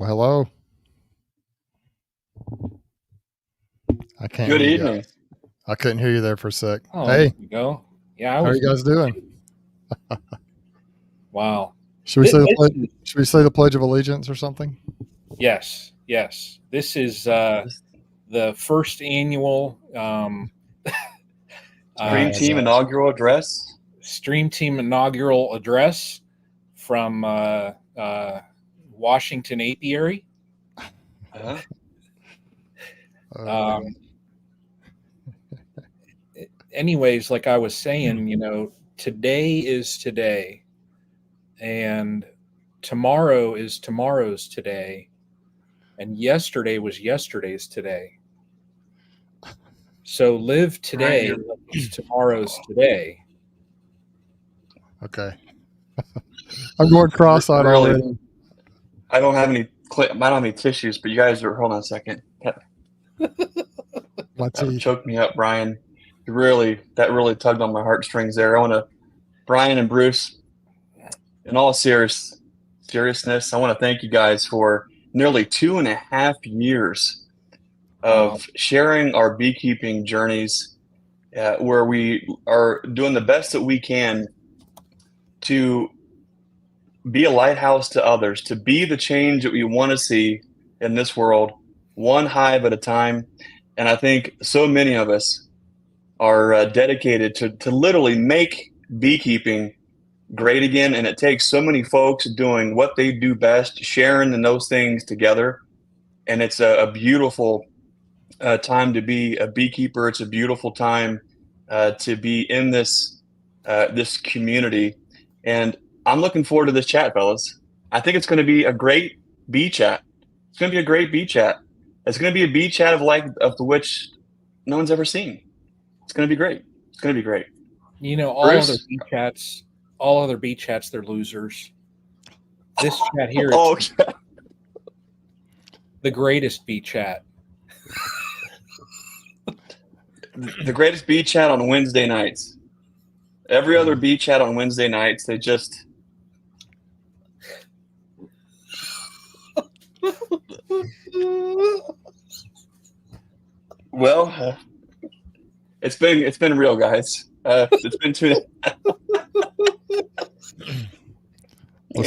Hello. I can't Good hear you evening. guys. I couldn't hear you there for a sec. Oh, Hey, there you go. Yeah, how are you guys doing? Wow. Should we say the Pledge of Allegiance or something? Yes. This is the first annual StreamTeam inaugural address. StreamTeam inaugural address from Washington Apiary. Anyways, like I was saying, today is today, and tomorrow is tomorrow's today, and yesterday was yesterday's today. So live today like it's tomorrow's today. Okay. I'm going cross-eyed already. I don't have any tissues, but you guys are. Hold on a second. That choked me up, Brian. That really tugged on my heartstrings there. I want to, Brian and Bruce, in all seriousness, I want to thank you guys for nearly 2.5 years of sharing our beekeeping journeys, where we are doing the best that we can to be a lighthouse to others, to be the change that we want to see in this world, one hive at a time. And I think so many of us are dedicated to literally make beekeeping great again. And it takes so many folks doing what they do best, sharing in those things together. And it's a beautiful time to be a beekeeper. It's a beautiful time to be in this community. And I'm looking forward to this chat, fellas. I think it's going to be a great bee chat. It's going to be a great bee chat. It's going to be a bee chat of the which no one's ever seen. It's going to be great. It's going to be great. All other bee chats, they're losers. This chat here, the greatest bee chat. The greatest bee chat on Wednesday nights. Every other bee chat on Wednesday nights, they just. Well, it's been real, guys. It's been too. Look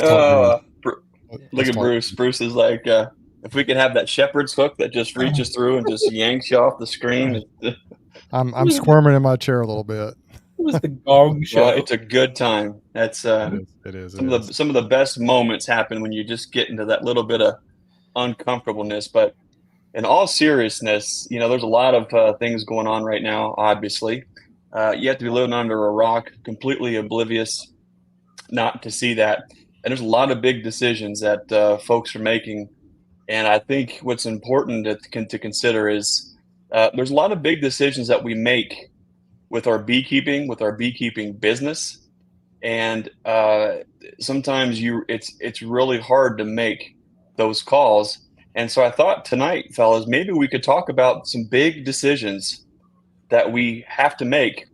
at Bruce. Bruce is like, if we could have that shepherd's hook that just reaches through and just yanks you off the screen. I'm squirming in my chair a little bit. It was the gong show. Well, it's a good time. That's it is. Some of the best moments happen when you just get into that little bit of uncomfortableness. But in all seriousness, there's a lot of things going on right now. Obviously, you have to be living under a rock, completely oblivious, not to see that. And there's a lot of big decisions that folks are making. And I think what's important to consider is there's a lot of big decisions that we make with our beekeeping business, and sometimes it's really hard to make those calls. And so I thought tonight, fellas, maybe we could talk about some big decisions that we have to make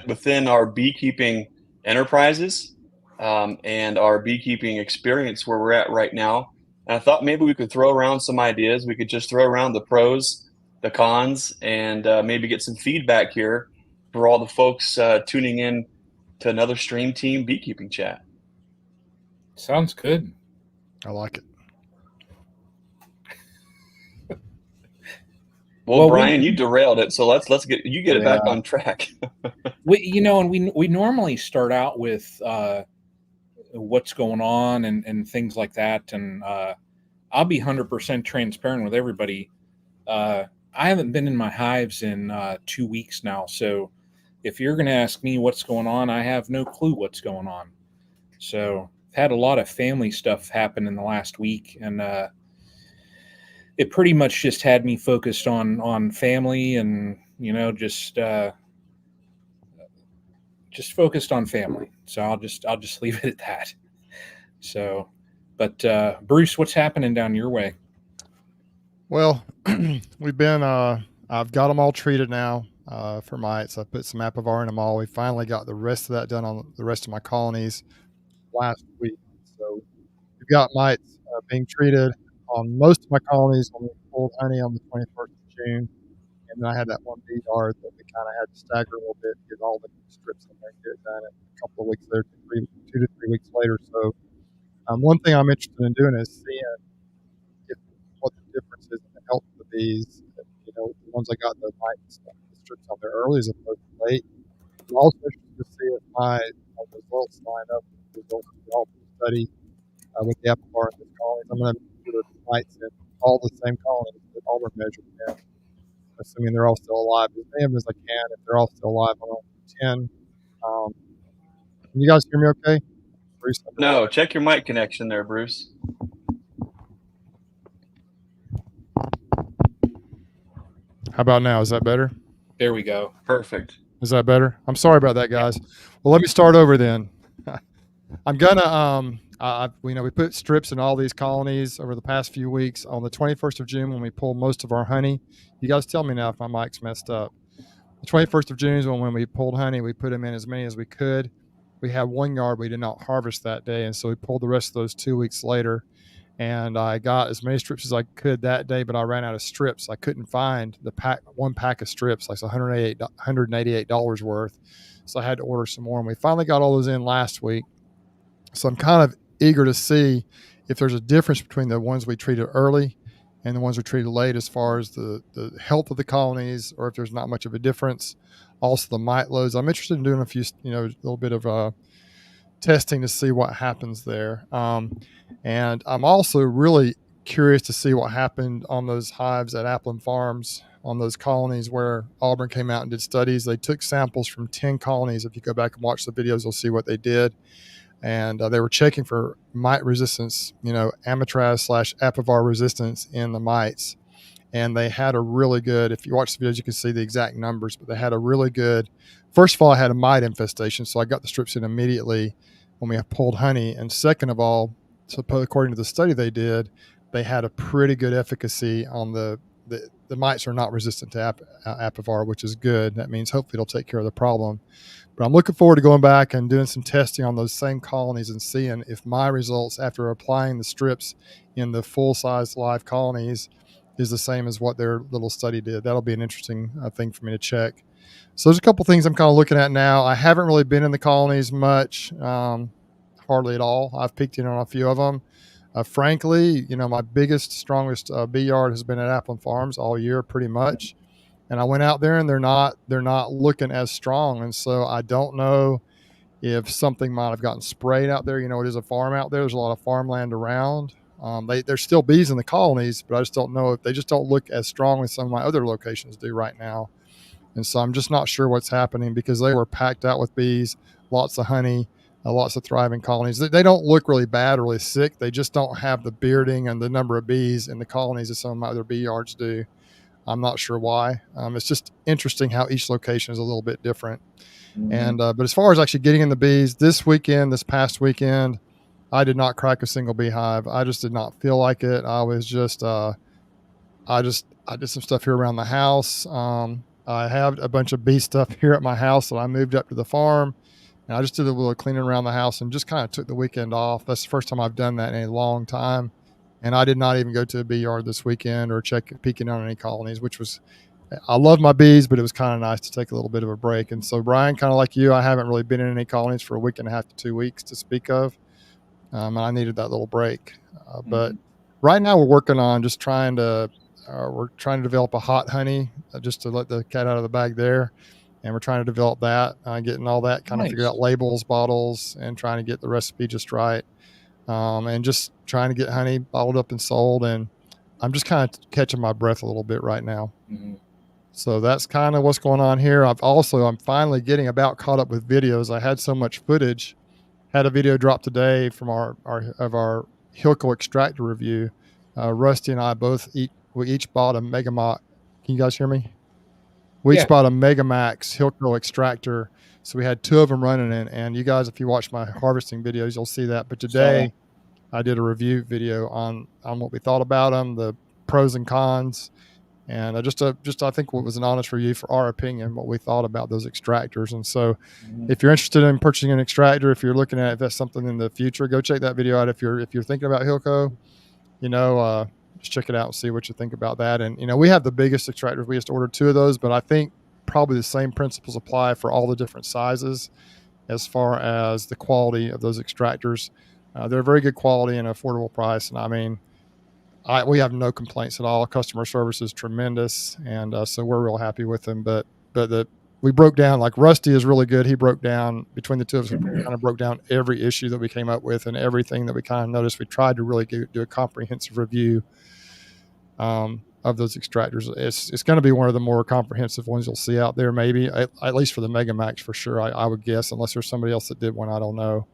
within our beekeeping enterprises and our beekeeping experience where we're at right now. And I thought maybe we could throw around some ideas. We could just throw around the pros, the cons, and maybe get some feedback here for all the folks tuning in to another StreamTeam beekeeping chat. Sounds good. I like it. Well, Brian, you derailed it, so let's get it back on track. we normally start out with what's going on and things like that, and I'll be 100% transparent with everybody. I haven't been in my hives in 2 weeks now, so if you're going to ask me what's going on, I have no clue what's going on. So I've had a lot of family stuff happen in the last week, and it pretty much just had me focused on family and just focused on family. So I'll just leave it at that. So, but Bruce, what's happening down your way? Well, we've been I've got them all treated now for mites. I put some Apiary in them all. We finally got the rest of that done on the rest of my colonies last week. So we've got mites being treated on most of my colonies when we pulled honey on the 21st of June. And then I had that one bee yard that we kind of had to stagger a little bit to get all the strips in there and get it done a couple of weeks later, 2 to 3 weeks later. So one thing I'm interested in doing is seeing what the difference is in the health of the bees. You know, the ones that got the strips on there early as opposed to late. I'm also interested to see if my results line up with the results of the Alpha study with the Apiary in this colonies. I'm going to put the mites in all the same colonies that Auburn measured in, assuming they're all still alive as many as I can. If they're all still alive, I'm on 10. Can you guys hear me okay? Bruce, no, check your mic connection there, Bruce. How about now? Is that better? There we go. Perfect. Is that better? I'm sorry about that, guys. Well, let me start over then. I'm gonna we put strips in all these colonies over the past few weeks. On the 21st of June, when we pulled most of our honey, you guys tell me now if my mic's messed up. The 21st of June is when we pulled honey. We put them in as many as we could. We had 1 yard we did not harvest that day, and so we pulled the rest of those 2 weeks later. And I got as many strips as I could that day, but I ran out of strips. I couldn't find the one pack of strips, like $188 worth. So I had to order some more, and we finally got all those in last week. So I'm kind of eager to see if there's a difference between the ones we treated early and the ones we treated late as far as the health of the colonies, or if there's not much of a difference. Also the mite loads. I'm interested in doing a few, a little bit of testing to see what happens there. And I'm also really curious to see what happened on those hives at Appleton Farms, on those colonies where Auburn came out and did studies. They took samples from 10 colonies. If you go back and watch the videos, you'll see what they did. And they were checking for mite resistance, Amitraz/Apivar resistance in the mites. And they had a really good, if you watch the videos, you can see the exact numbers, but they had a really good, first of all, I had a mite infestation. So I got the strips in immediately when we pulled honey. And second of all, so according to the study they did, they had a pretty good efficacy on the mites are not resistant to Apivar, which is good. That means hopefully it'll take care of the problem. But I'm looking forward to going back and doing some testing on those same colonies and seeing if my results after applying the strips in the full-size live colonies is the same as what their little study did. That'll be an interesting thing for me to check. So there's a couple things I'm kind of looking at now. I haven't really been in the colonies much, hardly at all. I've peeked in on a few of them. Frankly, my biggest, strongest bee yard has been at Appleton Farms all year, pretty much. And I went out there, and they're not looking as strong. And so I don't know if something might have gotten sprayed out there. It is a farm out there. There's a lot of farmland around. There's still bees in the colonies, but I just don't know if they just don't look as strong as some of my other locations do right now. And so I'm just not sure what's happening, because they were packed out with bees, lots of honey, lots of thriving colonies. They don't look really bad or really sick. They just don't have the bearding and the number of bees in the colonies as some of my other bee yards do. I'm not sure why. It's just interesting how each location is a little bit different. Mm-hmm. And but as far as actually getting in the bees, this past weekend, I did not crack a single beehive. I just did not feel like it. I was just, I did some stuff here around the house. I have a bunch of bee stuff here at my house that I moved up to the farm. And I just did a little cleaning around the house and just kind of took the weekend off. That's the first time I've done that in a long time. And I did not even go to a bee yard this weekend or peeking on any colonies, which was, I love my bees, but it was kind of nice to take a little bit of a break. And so, Brian, kind of like you, I haven't really been in any colonies for a week and a half to 2 weeks to speak of. And I needed that little break. But right now we're working on just trying to develop a hot honey, just to let the cat out of the bag there. And we're trying to develop that, getting all that kind of figured out, labels, bottles, and trying to get the recipe just right. And just trying to get honey bottled up and sold. And I'm just kind of catching my breath a little bit right now. Mm-hmm. So that's kind of what's going on here. I'm finally getting about caught up with videos. I had so much footage. Had a video drop today from our Hilco extractor review. Rusty and I we each bought a Megamax. Can you guys hear me? We each bought a Megamax Hilco extractor. So we had 2 of them running in. And you guys, if you watch my harvesting videos, you'll see that. But today I did a review video on what we thought about them, the pros and cons. And I think what was an honest review for our opinion, what we thought about those extractors. And so if you're interested in purchasing an extractor, if you're looking at if that's something in the future, go check that video out if you're thinking about Hilco. just check it out and see what you think about that. And we have the biggest extractors. We just ordered 2 of those, but I think probably the same principles apply for all the different sizes as far as the quality of those extractors. They're very good quality and affordable price. And I mean, we have no complaints at all. Customer service is tremendous, and so we're real happy with them. But we broke down, like Rusty is really good. He broke down, between the 2 of us, we kind of broke down every issue that we came up with and everything that we kind of noticed. We tried to really do a comprehensive review of those extractors. It's going to be one of the more comprehensive ones you'll see out there, maybe at least for the Mega Max for sure. I would guess, unless there's somebody else that did one, I don't know.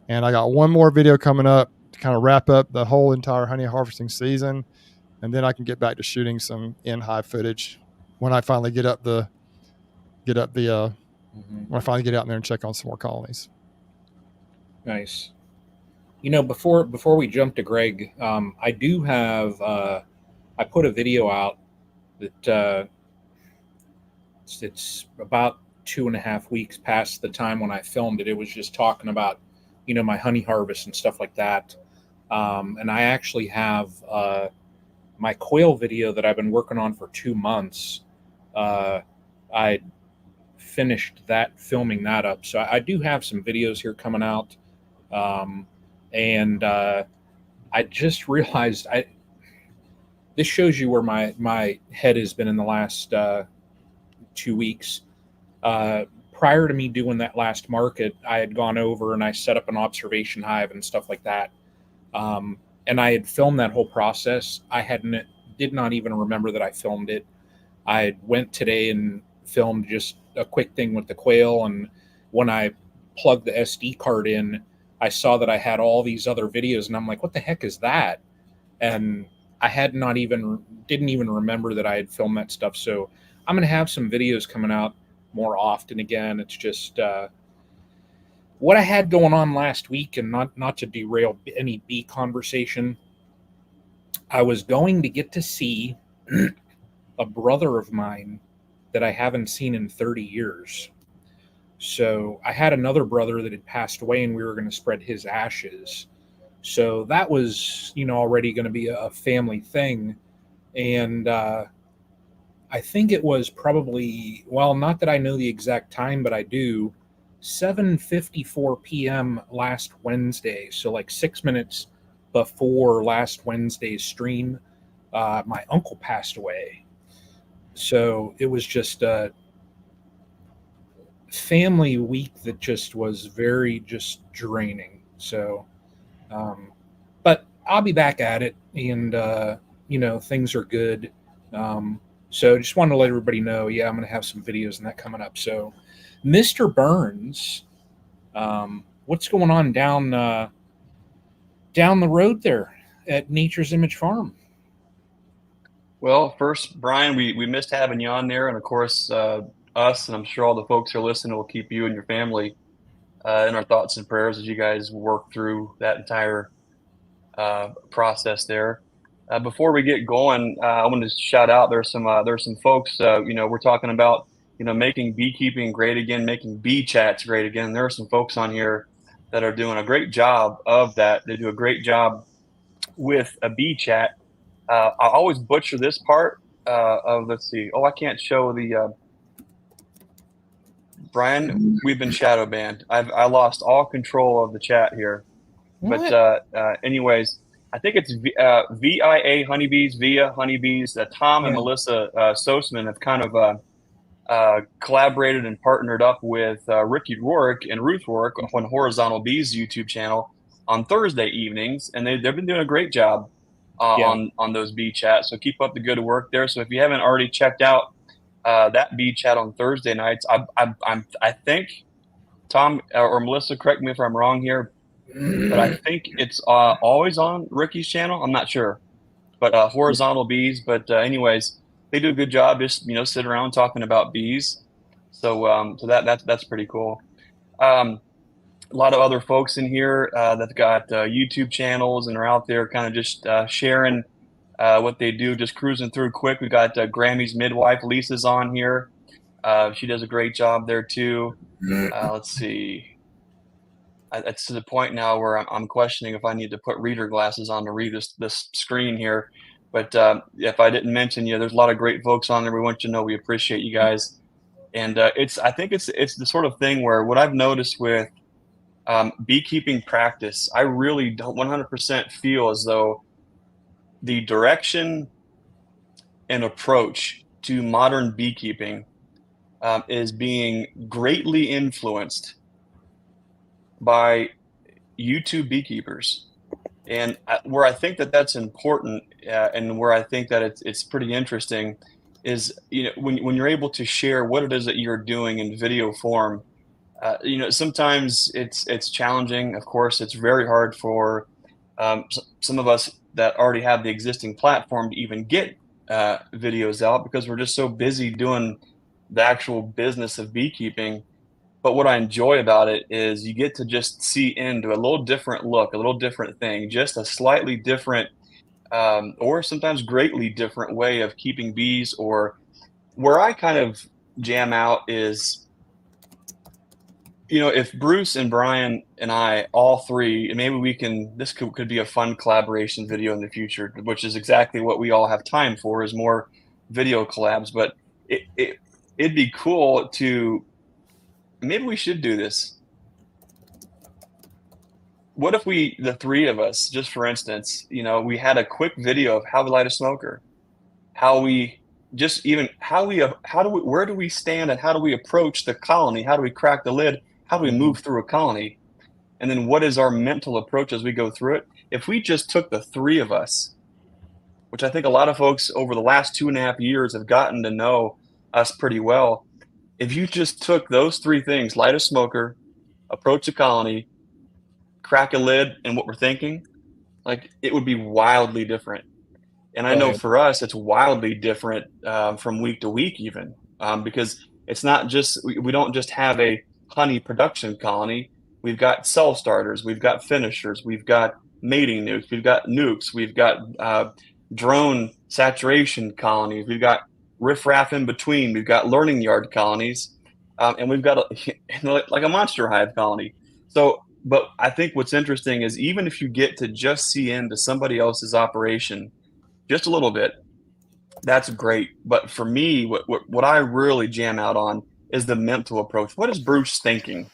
And I got one more video coming up to kind of wrap up the whole entire honey harvesting season, and then I can get back to shooting some in-hive footage when I finally get up the when I finally get out there and check on some more colonies. Nice. Before we jump to Greg, I do have I put a video out that it's about 2.5 weeks past the time when I filmed it. It was just talking about my honey harvest and stuff like that. And I actually have my quail video that I've been working on for 2 months. I finished filming that up. So I do have some videos here coming out. And I just realized this shows you where my head has been in the last 2 weeks. Prior to me doing that last market, I had gone over and I set up an observation hive and stuff like that. And I had filmed that whole process. Did not even remember that I filmed it. I went today and filmed just a quick thing with the quail. And when I plugged the SD card in, I saw that I had all these other videos, and I'm like, what the heck is that? And I didn't even remember that I had filmed that stuff. So I'm going to have some videos coming out more often again. It's just what I had going on last week, and not to derail any bee conversation. I was going to get to see a brother of mine that I haven't seen in 30 years. So I had another brother that had passed away, and we were going to spread his ashes. So that was, already going to be a family thing. And I think it was probably, well, not that I know the exact time, but I do, 7:54 p.m. last Wednesday. So like 6 minutes before last Wednesday's stream, my uncle passed away. So it was just a family week that just was very just draining. So, but I'll be back at it, and things are good. So just wanted to let everybody know, I'm going to have some videos and that coming up. So, Mr. Burns, what's going on down the road there at Nature's Image Farm? Well, first, Brian, we missed having you on there, and of course, us, and I'm sure all the folks who are listening will keep you and your family in our thoughts and prayers as you guys work through that entire process there. Before we get going, I want to shout out. There's some folks. We're talking about making beekeeping great again, making bee chats great again. There are some folks on here that are doing a great job of that. They do a great job with a bee chat. I always butcher this part of, let's see. Oh, I can't show the, Brian, we've been shadow banned. I lost all control of the chat here. What? But anyways, I think it's VIA Honeybees, Via Honeybees. Tom and Melissa Sosman have kind of collaborated and partnered up with Ricky Rourke and Ruth Rourke on Horizontal Bees YouTube channel on Thursday evenings. And they've been doing a great job on those bee chats. So keep up the good work there. So if you haven't already checked out that bee chat on Thursday nights, I think Tom or Melissa, correct me if I'm wrong here, but I think it's always on Ricky's channel. I'm not sure, but Horizontal Bees. But anyways, they do a good job. Just sit around talking about bees. So that's pretty cool. A lot of other folks in here that've got YouTube channels and are out there kind of just sharing what they do, just cruising through quick. We got Grammy's midwife, Lisa's on here. She does a great job there too. Let's see. it's to the point now where I'm questioning if I need to put reader glasses on to read this screen here. But if I didn't mention you, there's a lot of great folks on there. We want you to know we appreciate you guys. And I think it's the sort of thing where what I've noticed with beekeeping practice, I really don't 100% feel as though the direction and approach to modern beekeeping is being greatly influenced by YouTube beekeepers. And where I think that that's important, and where I think that it's pretty interesting, is when you're able to share what it is that you're doing in video form. Sometimes it's challenging. Of course, it's very hard for some of us that already have the existing platform to even get videos out because we're just so busy doing the actual business of beekeeping. But what I enjoy about it is you get to just see into a little different look, a little different thing, just a slightly different, or sometimes greatly different way of keeping bees. Or where I kind of jam out is, if Bruce and Brian and I, all three, and maybe this could be a fun collaboration video in the future, which is exactly what we all have time for, is more video collabs. But it'd be cool to, maybe we should do this. What if the three of us, just for instance, we had a quick video of how we light a smoker, where do we stand and how do we approach the colony? How do we crack the lid? How do we move through a colony? And then what is our mental approach as we go through it? If we just took the three of us, which I think a lot of folks over the last 2.5 years have gotten to know us pretty well. If you just took those three things, light a smoker, approach a colony, crack a lid, and what we're thinking, like, it would be wildly different. And I know for us, it's wildly different from week to week even, because it's not just, we don't just have a honey production colony. We've got cell starters, we've got finishers, we've got mating nukes, we've got nukes, we've got drone saturation colonies, we've got riffraff in between, we've got learning yard colonies, and we've got like a monster hive colony. So, but I think what's interesting is even if you get to just see into somebody else's operation just a little bit, that's great. But for me, what I really jam out on is the mental approach. What is Bruce thinking?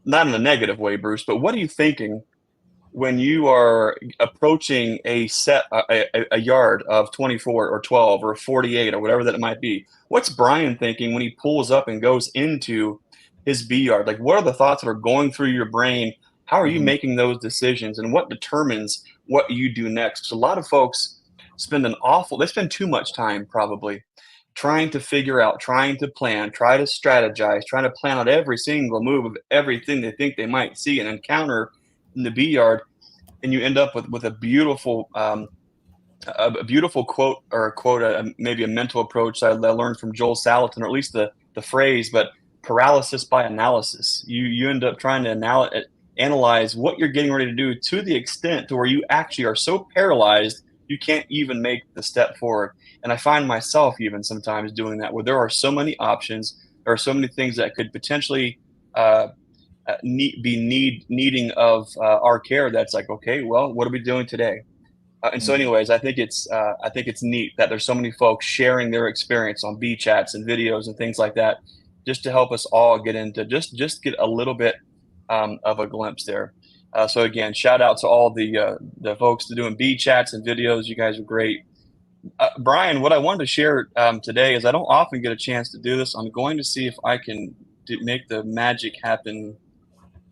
Not in a negative way, Bruce, but what are you thinking when you are approaching a yard of 24 or 12 or 48 or whatever that it might be? What's Brian thinking when he pulls up and goes into his bee yard? Like, what are the thoughts that are going through your brain? How are you making those decisions, and what determines what you do next? So a lot of folks spend too much time probably trying to figure out, trying to plan, try to strategize, trying to plan out every single move of everything they think they might see and encounter in the bee yard. And you end up with a beautiful quote, maybe a mental approach I learned from Joel Salatin, or at least the phrase, but paralysis by analysis. You end up trying to analyze what you're getting ready to do to the extent to where you actually are so paralyzed you can't even make the step forward. And I find myself even sometimes doing that, where there are so many options, there are so many things that could potentially needing of our care. That's like, okay, well, what are we doing today? And so, anyways, I think it's neat that there's so many folks sharing their experience on bee chats and videos and things like that, just to help us all get into just get a little bit of a glimpse there. So again, shout out to all the folks that are doing bee chats and videos. You guys are great. Brian, what I wanted to share today is I don't often get a chance to do this. I'm going to see if I can make the magic happen.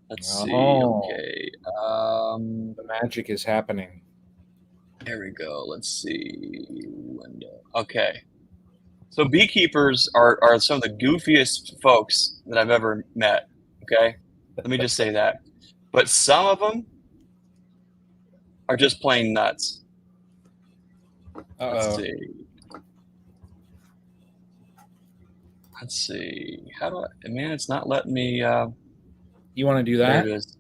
Let's see. Okay. The magic is happening. There we go. Let's see. Window. Okay. So beekeepers are some of the goofiest folks that I've ever met. Okay. Let me just say that. But some of them are just plain nuts. Let's see. How do I? Man, it's not letting me. You want to do that? There it is.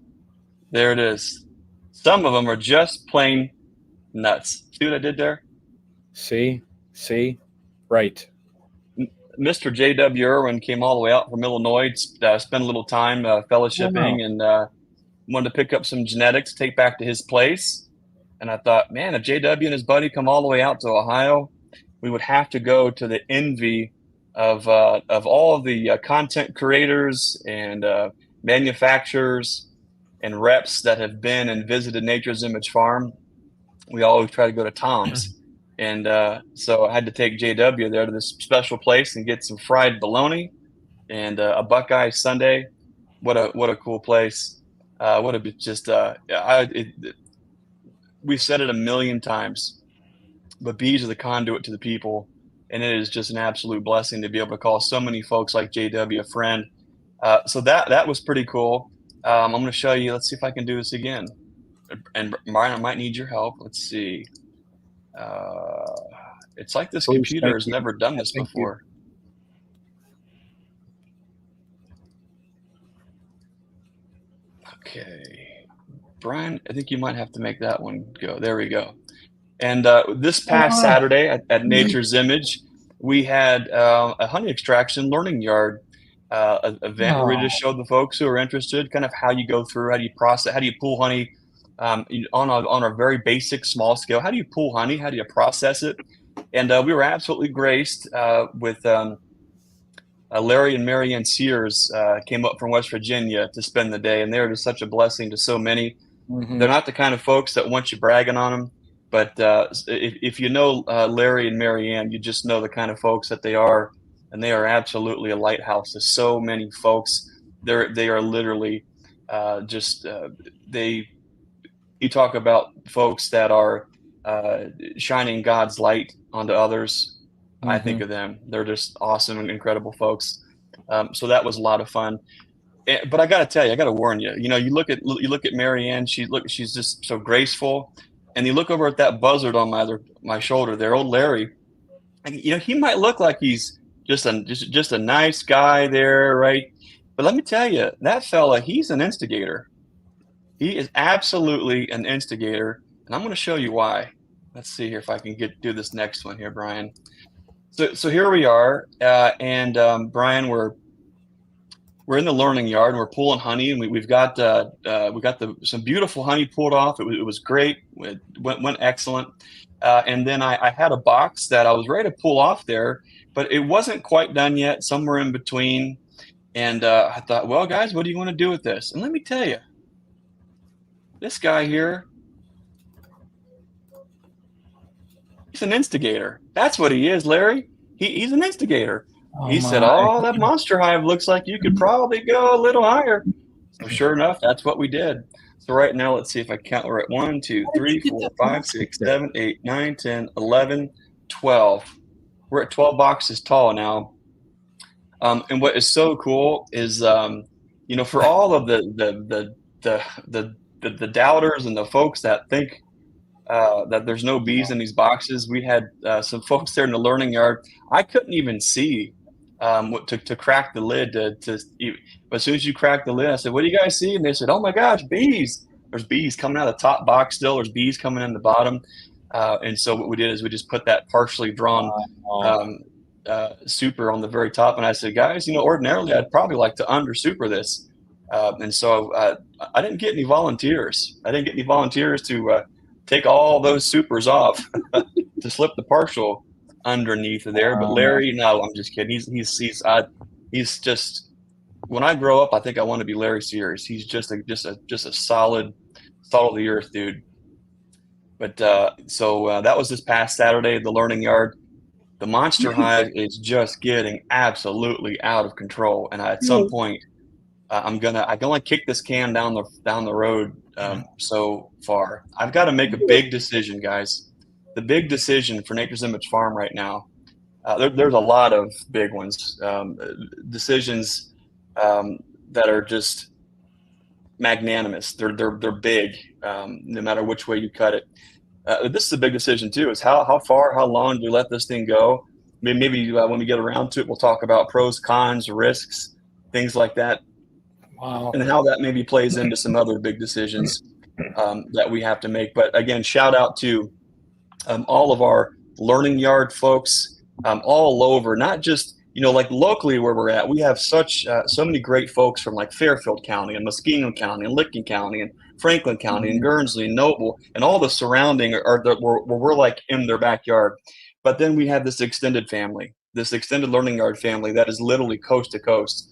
There it is. Some of them are just plain nuts. See what I did there? See, right. Mr. J.W. Irwin came all the way out from Illinois, spent a little time fellowshipping, and wanted to pick up some genetics, take back to his place. And I thought, man, if JW and his buddy come all the way out to Ohio, we would have to go to the envy of all of the content creators and manufacturers and reps that have been and visited Nature's Image Farm. We always try to go to Tom's. And so I had to take JW there to this special place and get some fried bologna and a Buckeye Sundae. What a cool place. We've said it a million times, but bees are the conduit to the people. And it is just an absolute blessing to be able to call so many folks like JW a friend. So that was pretty cool. I'm going to show you. Let's see if I can do this again. And Brian, I might need your help. Let's see. It's like this computer has never done this before. Okay. Brian, I think you might have to make that one go. There we go. And this past Saturday at Nature's Image, we had a honey extraction learning yard event where we just showed the folks who are interested kind of how you go through, how do you process, how do you pull honey on a very basic small scale. How do you pull honey? How do you process it? And we were absolutely graced with Larry and Marianne Sears came up from West Virginia to spend the day, and they were just such a blessing to so many. Mm-hmm. They're not the kind of folks that want you bragging on them, but if you know Larry and Marianne, you just know the kind of folks that they are, and they are absolutely a lighthouse to so many folks. They are literally you talk about folks that are shining God's light onto others. Mm-hmm. I think of them. They're just awesome and incredible folks. So that was a lot of fun. But I got to tell you, I got to warn you. You know, you look at Marianne. She's just so graceful, and you look over at that buzzard on my shoulder there, old Larry. You know, he might look like he's just a nice guy there, right? But let me tell you, that fella, he's an instigator. He is absolutely an instigator, and I'm going to show you why. Let's see here if I can do this next one here, Brian. So here we are, and Brian, we're in the learning yard, and we're pulling honey, and we've got some beautiful honey pulled off. It was great. It went excellent. And then I had a box that I was ready to pull off there, but it wasn't quite done yet. Somewhere in between, and I thought, well, guys, what do you want to do with this? And let me tell you. This guy here, he's an instigator. That's what he is, Larry. He's an instigator. He said, that monster hive looks like you could probably go a little higher. So sure enough, that's what we did. So right now, let's see if I count. We're at 1, 2, 3, 4, 5, 6, 7, 8, 9, 10, 11, 12. We're at 12 boxes tall now. And what is so cool is, for all of the doubters and the folks that think that there's no bees in these boxes, we had some folks there in the learning yard. I couldn't even see to crack the lid. But as soon as you crack the lid, I said, "What do you guys see?" And they said, "Oh my gosh, bees! There's bees coming out of the top box still. There's bees coming in the bottom." And so what we did is we just put that partially drawn super on the very top. And I said, "Guys, ordinarily I'd probably like to under super this." And so I didn't get any volunteers. To take all those supers off to slip the partial underneath of there. But Larry, no, I'm just kidding. He's just, when I grow up, I think I want to be Larry Sears. He's just a solid, salt of the earth dude. But so that was this past Saturday, the learning yard. The monster hive is just getting absolutely out of control. And at some point, I can only kick this can down the road so far. I've got to make a big decision, guys. The big decision for Nature's Image Farm right now. There's a lot of big ones, decisions that are just magnanimous. They're big, no matter which way you cut it. This is a big decision too. Is how long do we let this thing go? Maybe when we get around to it, we'll talk about pros, cons, risks, things like that. Wow. And how that maybe plays into some other big decisions that we have to make. But again, shout out to all of our learning yard folks all over, not just like locally where we're at, we have so many great folks from like Fairfield County and Muskingum County and Licking County and Franklin County and Guernsey and Noble and all the surrounding where we're like in their backyard. But then we have this extended family, this extended learning yard family that is literally coast to coast,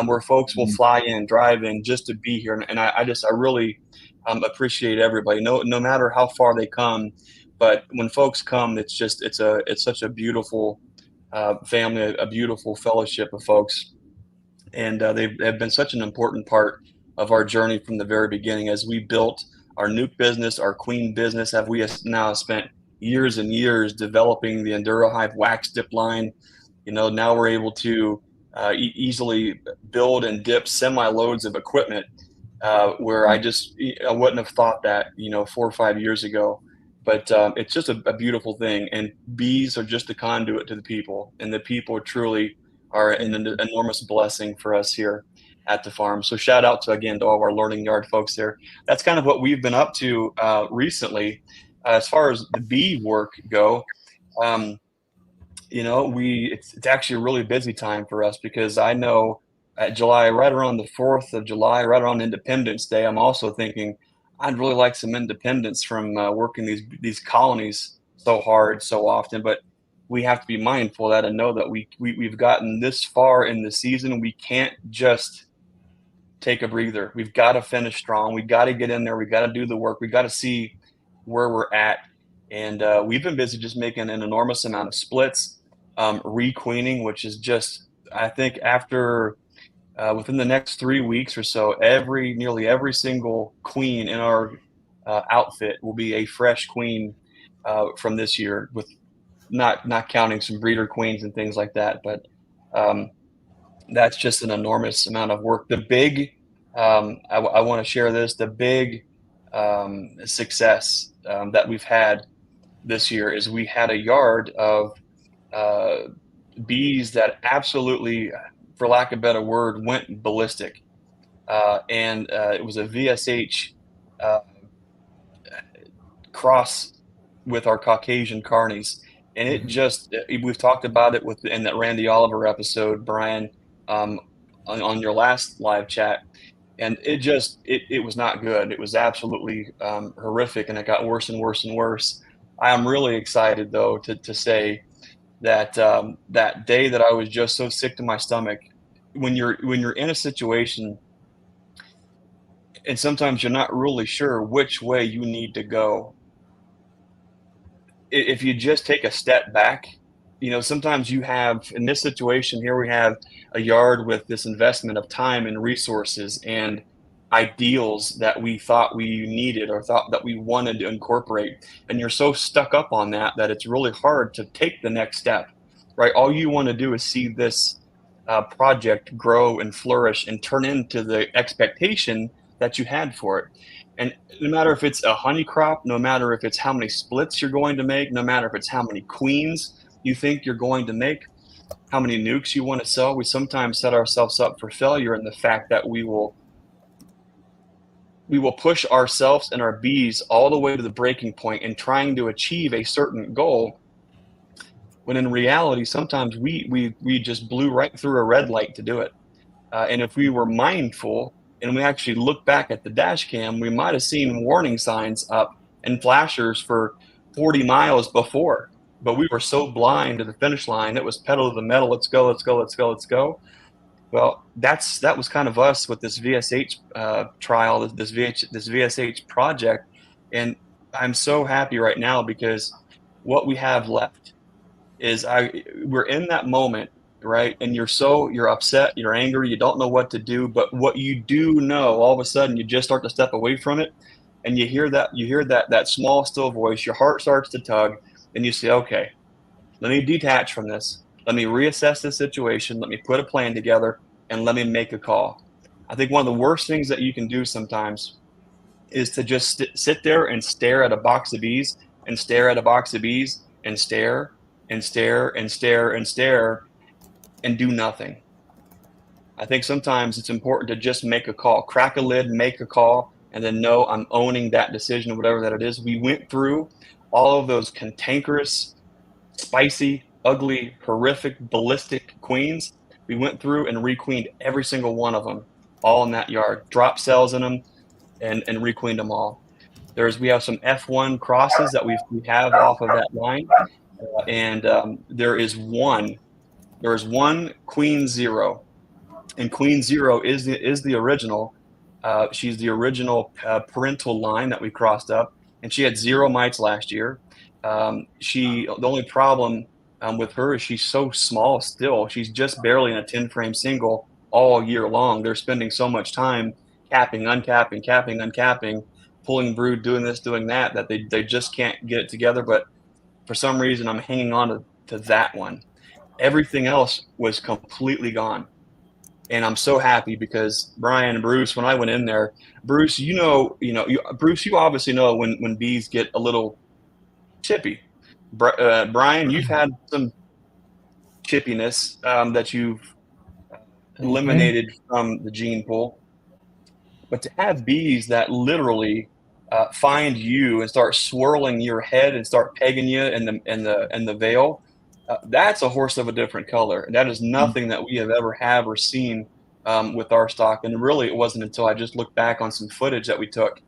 where folks will fly in, drive in just to be here. And I really appreciate everybody, no matter how far they come. But when folks come, it's such a beautiful family, a beautiful fellowship of folks. And they've been such an important part of our journey from the very beginning as we built our nuke business, our queen business. Have we now spent years and years developing the Enduro Hive wax dip line? Now we're able to easily build and dip semi-loads of equipment where I wouldn't have thought that 4 or 5 years ago. But it's just a beautiful thing, and bees are just a conduit to the people, and the people truly are an enormous blessing for us here at the farm. So shout out to all of our learning yard folks there. That's kind of what we've been up to recently. As far as the bee work go, it's actually a really busy time for us, because I know at July, right around the 4th of July, right around Independence Day, I'm also thinking I'd really like some independence from working these colonies so hard so often. But we have to be mindful of that and know that we've gotten this far in the season. We can't just take a breather. We've got to finish strong. We got to get in there. We got to do the work. We got to see where we're at. And we've been busy just making an enormous amount of splits, requeening, which is just, I think after within the next 3 weeks or so, nearly every single queen in our outfit will be a fresh queen from this year, with not counting some breeder queens and things like that. But that's just an enormous amount of work. The big, I want to share this, the big success that we've had this year is we had a yard of bees that absolutely, for lack of a better word, went ballistic. And it was a VSH cross with our Caucasian carnies. And it just, we've talked about it in that Randy Oliver episode, Brian, on your last live chat. And it was not good. It was absolutely horrific, and it got worse and worse and worse. I am really excited, though, to say that that day that I was just so sick to my stomach, when you're in a situation and sometimes you're not really sure which way you need to go, if you just take a step back, sometimes you have, in this situation here, we have a yard with this investment of time and resources and ideals that we thought we needed or thought that we wanted to incorporate. And you're so stuck up on that it's really hard to take the next step, right? All you want to do is see this project grow and flourish and turn into the expectation that you had for it. And no matter if it's a honey crop, no matter if it's how many splits you're going to make, no matter if it's how many queens you think you're going to make, how many nukes you want to sell, we sometimes set ourselves up for failure in the fact that we will push ourselves and our bees all the way to the breaking point in trying to achieve a certain goal, when in reality, sometimes we just blew right through a red light to do it. And if we were mindful and we actually look back at the dash cam, we might have seen warning signs up and flashers for 40 miles before. But we were so blind to the finish line. It was pedal to the metal. Let's go, let's go, let's go, let's go. Well, that was kind of us with this VSH trial, this VSH project. And I'm so happy right now, because what we have left is we're in that moment, right? And you're upset, you're angry, you don't know what to do. But what you do know, all of a sudden, you just start to step away from it, and you hear that small, still voice. Your heart starts to tug, and you say, okay, let me detach from this. Let me reassess the situation. Let me put a plan together, and let me make a call. I think one of the worst things that you can do sometimes is to just sit there and stare at a box of bees and stare at a box of bees and stare and stare and stare and stare and do nothing. I think sometimes it's important to just make a call, crack a lid, make a call, and then know I'm owning that decision, whatever that it is. We went through all of those cantankerous, spicy ugly, horrific, ballistic queens. We went through and requeened every single one of them, all in that yard. Dropped cells in them and requeened them all. We have some F1 crosses that we have off of that line, and there's one Queen Zero, and Queen Zero is the original. She's the original parental line that we crossed up, and she had 0 mites last year. The only problem with her is she's so small still. She's just barely in a 10 frame single all year long. They're spending so much time capping, uncapping, capping, uncapping, pulling brood, doing this, doing that, that they just can't get it together. But for some reason, I'm hanging on to that one. Everything else was completely gone. And I'm so happy because Brian and Bruce, when I went in there, Bruce, Bruce, you obviously know when bees get a little chippy. Brian, you've had some chippiness that you've eliminated from the gene pool, but to have bees that literally find you and start swirling your head and start pegging you in the veil, that's a horse of a different color. That is nothing that we have ever have or seen with our stock. And really, it wasn't until I just looked back on some footage that we took.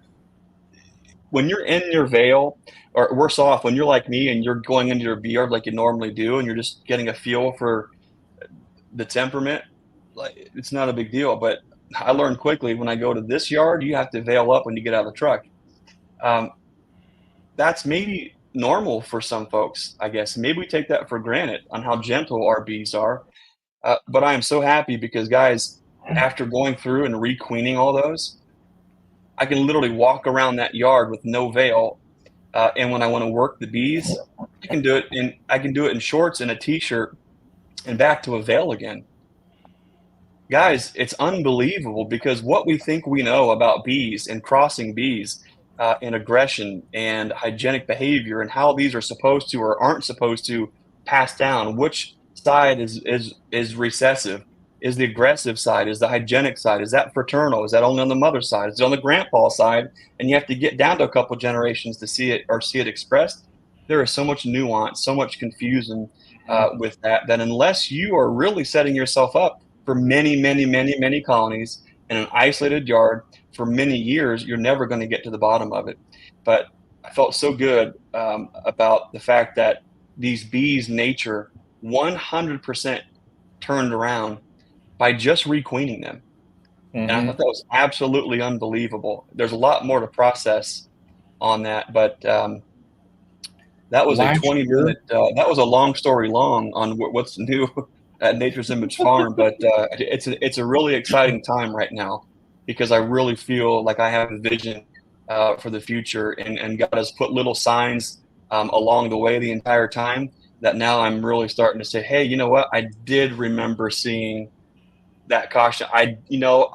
When you're in your veil, or worse off, when you're like me and you're going into your bee yard like you normally do, and you're just getting a feel for the temperament, like it's not a big deal. But I learned quickly when I go to this yard, you have to veil up when you get out of the truck. That's maybe normal for some folks, I guess. Maybe we take that for granted on how gentle our bees are. But I am so happy because, guys, after going through and requeening all those, I can literally walk around that yard with no veil. And when I want to work the bees, I can do it in shorts and a t-shirt and back to a veil again. Guys, it's unbelievable because what we think we know about bees and crossing bees and aggression and hygienic behavior and how these are supposed to or aren't supposed to pass down, which side is recessive, is the aggressive side, is the hygienic side, is that fraternal, is that only on the mother side, is it on the grandpa side, and you have to get down to a couple generations to see it expressed. There is so much nuance, so much confusion with that unless you are really setting yourself up for many, many, many, many colonies in an isolated yard for many years, you're never going to get to the bottom of it. But I felt so good about the fact that these bees' nature 100% turned around by just requeening them. And I thought that was absolutely unbelievable. There's a lot more to process on that, but that was a 20-minute, that was a long story long on what's new at Nature's Image Farm, but it's a really exciting time right now because I really feel like I have a vision for the future, and God has put little signs along the way the entire time that now I'm really starting to say, hey, you know what? I did remember seeing that caution. I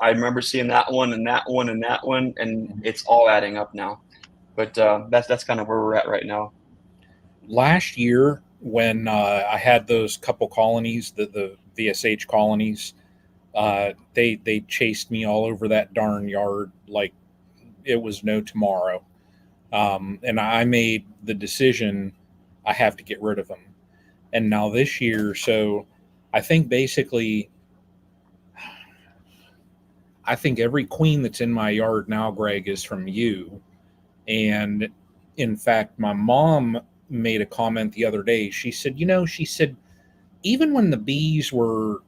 remember seeing that one and that one and that one, and it's all adding up now. But that's kind of where we're at right now. Last year, when I had those couple colonies, the VSH colonies, they chased me all over that darn yard like it was no tomorrow. And I made the decision I have to get rid of them. And now this year, so I think basically, I think every queen that's in my yard now, Greg, is from you. And in fact, my mom made a comment the other day. She said, even when the bees were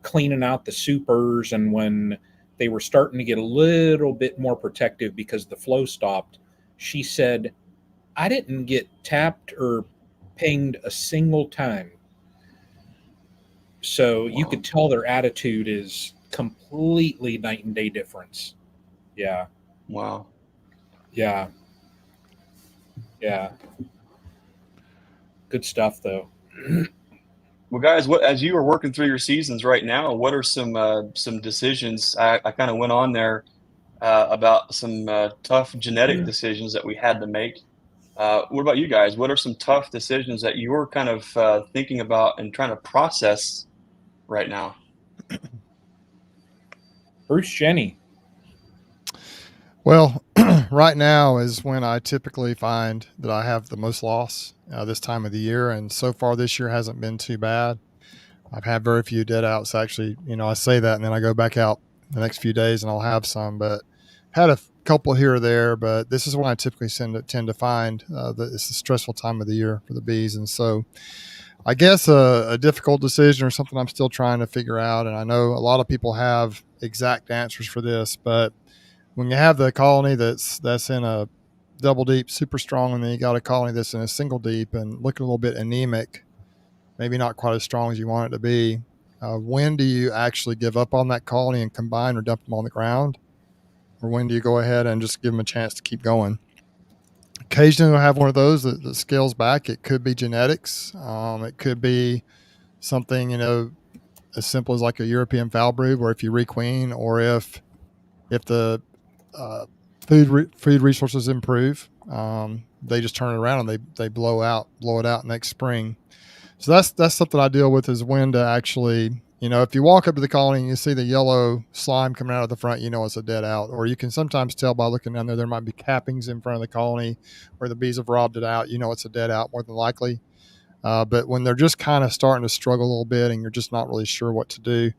cleaning out the supers and when they were starting to get a little bit more protective because the flow stopped, she said, I didn't get tapped or pinged a single time. So you could tell their attitude is completely night and day difference. Yeah. Wow. Yeah. Yeah. Good stuff, though. Well, guys, as you are working through your seasons right now, what are some decisions? I kind of went on there about some tough genetic decisions that we had to make. What about you guys? What are some tough decisions that you're kind of thinking about and trying to process right now? Bruce, Jenny. Well, right now is when I typically find that I have the most loss this time of the year. And so far this year hasn't been too bad. I've had very few dead outs. Actually, I say that and then I go back out the next few days and I'll have some, but had a couple here or there. But this is when I typically tend to find that it's a stressful time of the year for the bees. And so I guess a difficult decision or something I'm still trying to figure out. And I know a lot of people have exact answers for this, but when you have the colony that's in a double deep, super strong, and then you got a colony that's in a single deep and looking a little bit anemic, maybe not quite as strong as you want it to be, when do you actually give up on that colony and combine or dump them on the ground? Or when do you go ahead and just give them a chance to keep going? Occasionally, we'll have one of those that scales back. It could be genetics. It could be something, as simple as like a European foul brood, where if you requeen or if the food resources improve, they just turn it around and they blow it out next spring. So that's something I deal with, is when to actually, if you walk up to the colony and you see the yellow slime coming out of the front, it's a dead out. Or you can sometimes tell by looking down there might be cappings in front of the colony where the bees have robbed it out. It's a dead out more than likely. But when they're just kind of starting to struggle a little bit and you're just not really sure what to do,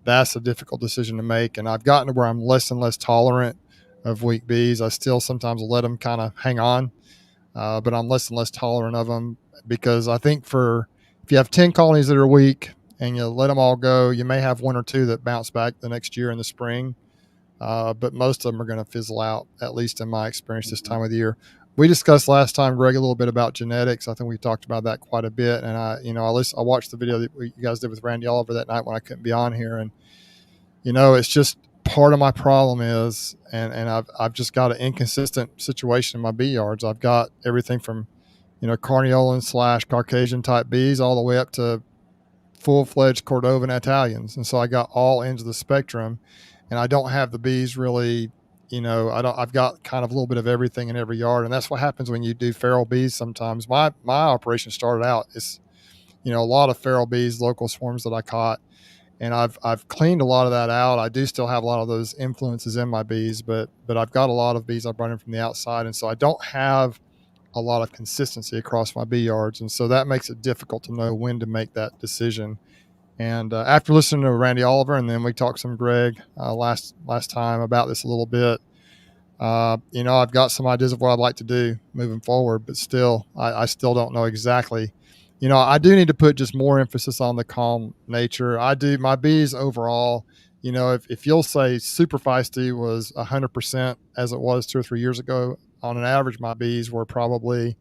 that's a difficult decision to make. And I've gotten to where I'm less and less tolerant of weak bees. I still sometimes let them kind of hang on, but I'm less and less tolerant of them, because I think if you have 10 colonies that are weak and you let them all go, you may have one or two that bounce back the next year in the spring. But most of them are going to fizzle out, at least in my experience this time of the year. We discussed last time, Greg, a little bit about genetics. I think we talked about that quite a bit. And I watched the video that you guys did with Randy Oliver that night when I couldn't be on here. And, it's just part of my problem is, and I've just got an inconsistent situation in my bee yards. I've got everything from, Carniolan / Caucasian type bees all the way up to full-fledged Cordovan Italians. And so I got all ends of the spectrum, and I don't have the bees really, I've got kind of a little bit of everything in every yard. And that's what happens when you do feral bees sometimes. My operation started out as, a lot of feral bees, local swarms that I caught. And I've cleaned a lot of that out. I do still have a lot of those influences in my bees, but I've got a lot of bees I brought in from the outside. And so I don't have a lot of consistency across my bee yards. And so that makes it difficult to know when to make that decision. And after listening to Randy Oliver, and then we talked some Greg last time about this a little bit, I've got some ideas of what I'd like to do moving forward, but still, I still don't know exactly. I do need to put just more emphasis on the calm nature. I do. My bees overall, if you'll say super feisty was 100% as it was 2 or 3 years ago, on an average, my bees were probably,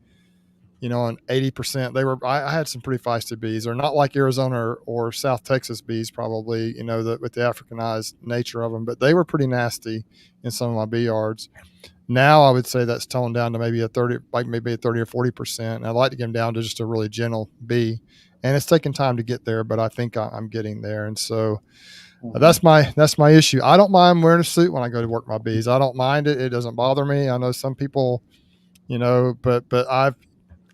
an 80%. I had some pretty feisty bees. They're not like Arizona or South Texas bees, probably, with the Africanized nature of them, but they were pretty nasty in some of my bee yards. Now I would say that's toned down to maybe a 30 or 40%. And I'd like to get them down to just a really gentle bee. And it's taken time to get there, but I think I'm getting there. And so that's my issue. I don't mind wearing a suit when I go to work my bees. I don't mind it. It doesn't bother me. I know some people, but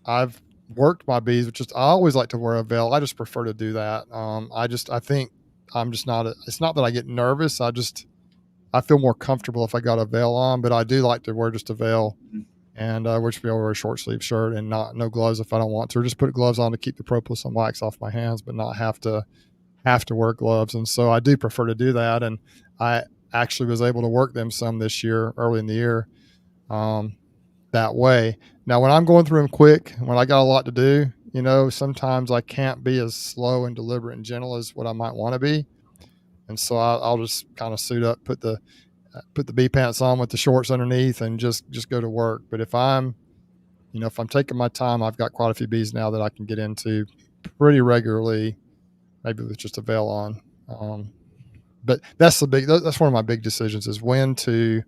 I've worked my bees, which is, I always like to wear a veil. I just prefer to do that. I think I'm just not, it's not that I get nervous. I feel more comfortable if I got a veil on, but I do like to wear just a veil, and which be over a short sleeve shirt and no gloves if I don't want to, or just put gloves on to keep the propolis and wax off my hands, but not have to wear gloves. And so I do prefer to do that. And I actually was able to work them some this year, early in the year, that way. Now, when I'm going through them quick, when I got a lot to do, sometimes I can't be as slow and deliberate and gentle as what I might want to be. And so I'll just kind of suit up, put the bee pants on with the shorts underneath, and just go to work. But if I'm taking my time, I've got quite a few bees now that I can get into pretty regularly, maybe with just a veil on. But that's one of my big decisions, is when to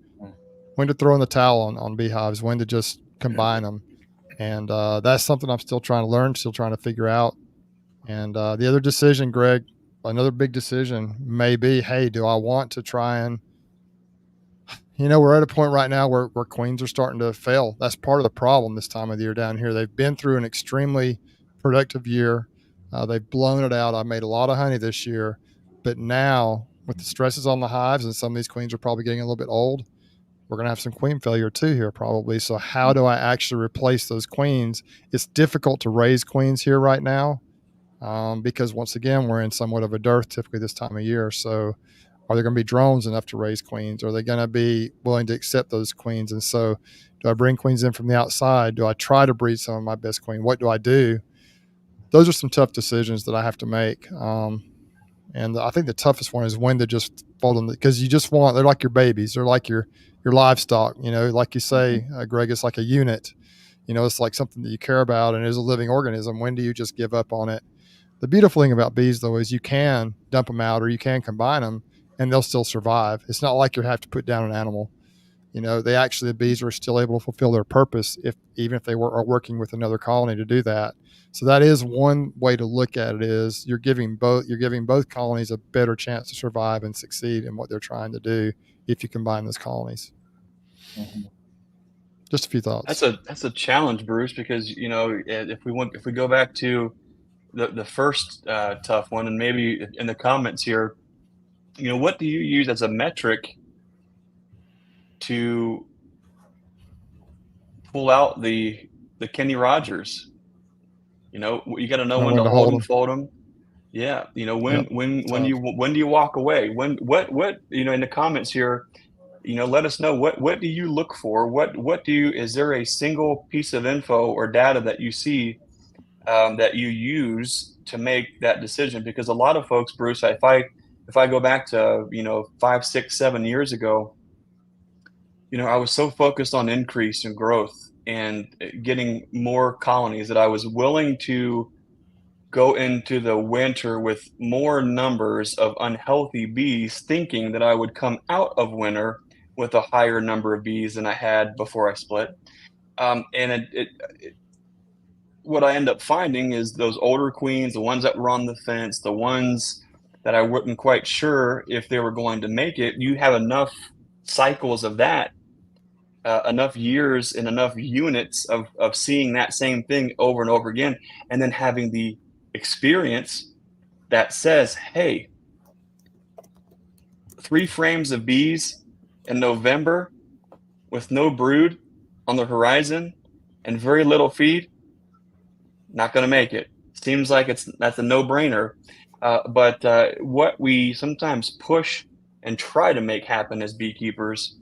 throw in the towel on beehives, when to just combine them. And that's something I'm still trying to learn, still trying to figure out. And the other decision, Greg, another big decision may be, hey, do I want to try and, we're at a point right now where queens are starting to fail. That's part of the problem this time of the year down here. They've been through an extremely productive year. They've blown it out. I made a lot of honey this year, but now with the stresses on the hives, and some of these queens are probably getting a little bit old, we're going to have some queen failure too here probably. So how do I actually replace those queens? It's difficult to raise queens here right now because once again, we're in somewhat of a dearth typically this time of year. So are there going to be drones enough to raise queens? Are they going to be willing to accept those queens? And so do I bring queens in from the outside? Do I try to breed some of my best queen? What do I do? Those are some tough decisions that I have to make. And I think the toughest one is when to just fold them, because you just want, they're like your babies. They're like your livestock, like you say, Greg, it's like a unit, it's like something that you care about and is a living organism. When do you just give up on it? The beautiful thing about bees though, is you can dump them out or you can combine them and they'll still survive. It's not like you have to put down an animal. The bees are still able to fulfill their purpose even if they are working with another colony to do that. So that is one way to look at it, is you're giving both colonies a better chance to survive and succeed in what they're trying to do if you combine those colonies. Mm-hmm. Just a few thoughts. That's a challenge, Bruce, because if we go back to the first tough one, and maybe in the comments here, what do you use as a metric to pull out the Kenny Rogers? You got to know when to hold and fold them. Yeah. When do you walk away? What in the comments here, let us know what do you look for? Is there a single piece of info or data that you see that you use to make that decision? Because a lot of folks, Bruce, if I go back to 5, 6, 7 years ago, I was so focused on increase and growth and getting more colonies that I was willing to go into the winter with more numbers of unhealthy bees, thinking that I would come out of winter with a higher number of bees than I had before I split. And what I end up finding is those older queens, the ones that were on the fence, the ones that I wasn't quite sure if they were going to make it, you have enough cycles of that, enough years and enough units of seeing that same thing over and over again, and then having the experience that says, hey, 3 frames of bees in November with no brood on the horizon and very little feed, not going to make it. Seems like that's a no-brainer. But what we sometimes push and try to make happen as beekeepers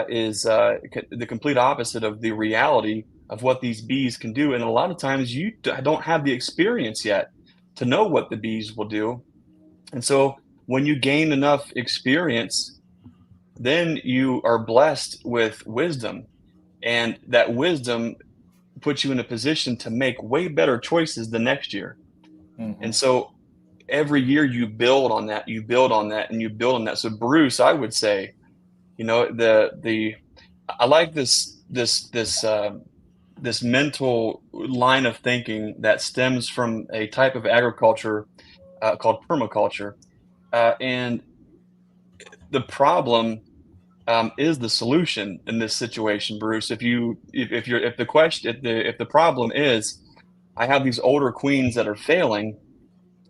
is the complete opposite of the reality of what these bees can do. And a lot of times you don't have the experience yet to know what the bees will do. And so when you gain enough experience, then you are blessed with wisdom. And that wisdom puts you in a position to make way better choices the next year. Mm-hmm. And so every year you build on that, and you build on that. So Bruce, I would say, I like this mental line of thinking that stems from a type of agriculture called permaculture, and the problem is the solution in this situation, Bruce. If the problem is I have these older queens that are failing,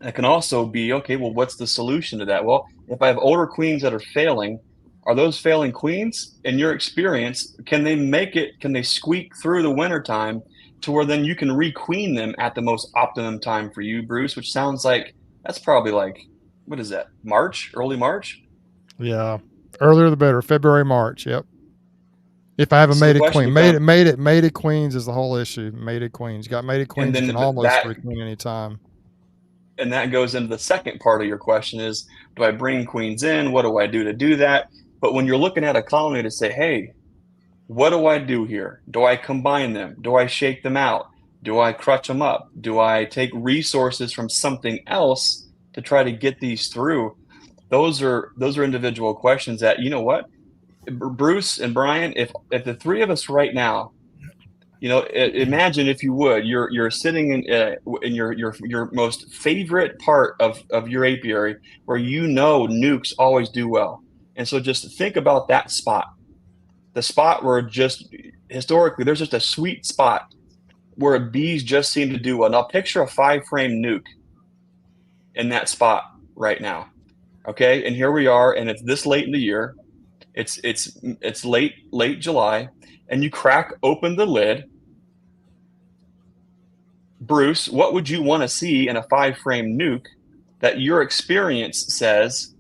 it can also be, okay, well, what's the solution to that? Well, if I have older queens that are failing, are those failing queens, in your experience, can they make it? Can they squeak through the wintertime to where then you can requeen them at the most optimum time for you, Bruce? Which sounds like that's probably like, what is that? March, early March? Yeah, earlier the better. February, March. Yep. If I have a mated queen, mated queens is the whole issue. Mated queens, you got mated queens, you can almost requeen anytime. And that goes into the second part of your question: is, do I bring queens in? What do I do to do that? But when you're looking at a colony to say, hey, what do I do here? Do I combine them? Do I shake them out? Do I crutch them up? Do I take resources from something else to try to get these through? Those are individual questions that, you know what, Bruce and Brian, if the three of us right now, imagine, if you would, you're sitting in your most favorite part of your apiary where nukes always do well. And so just think about that spot, the spot where just historically there's just a sweet spot where bees just seem to do well. Now picture a 5-frame nuke in that spot right now. Okay. And here we are, and it's this late in the year. It's late July, and you crack open the lid. Bruce, what would you want to see in a 5-frame nuke that your experience says,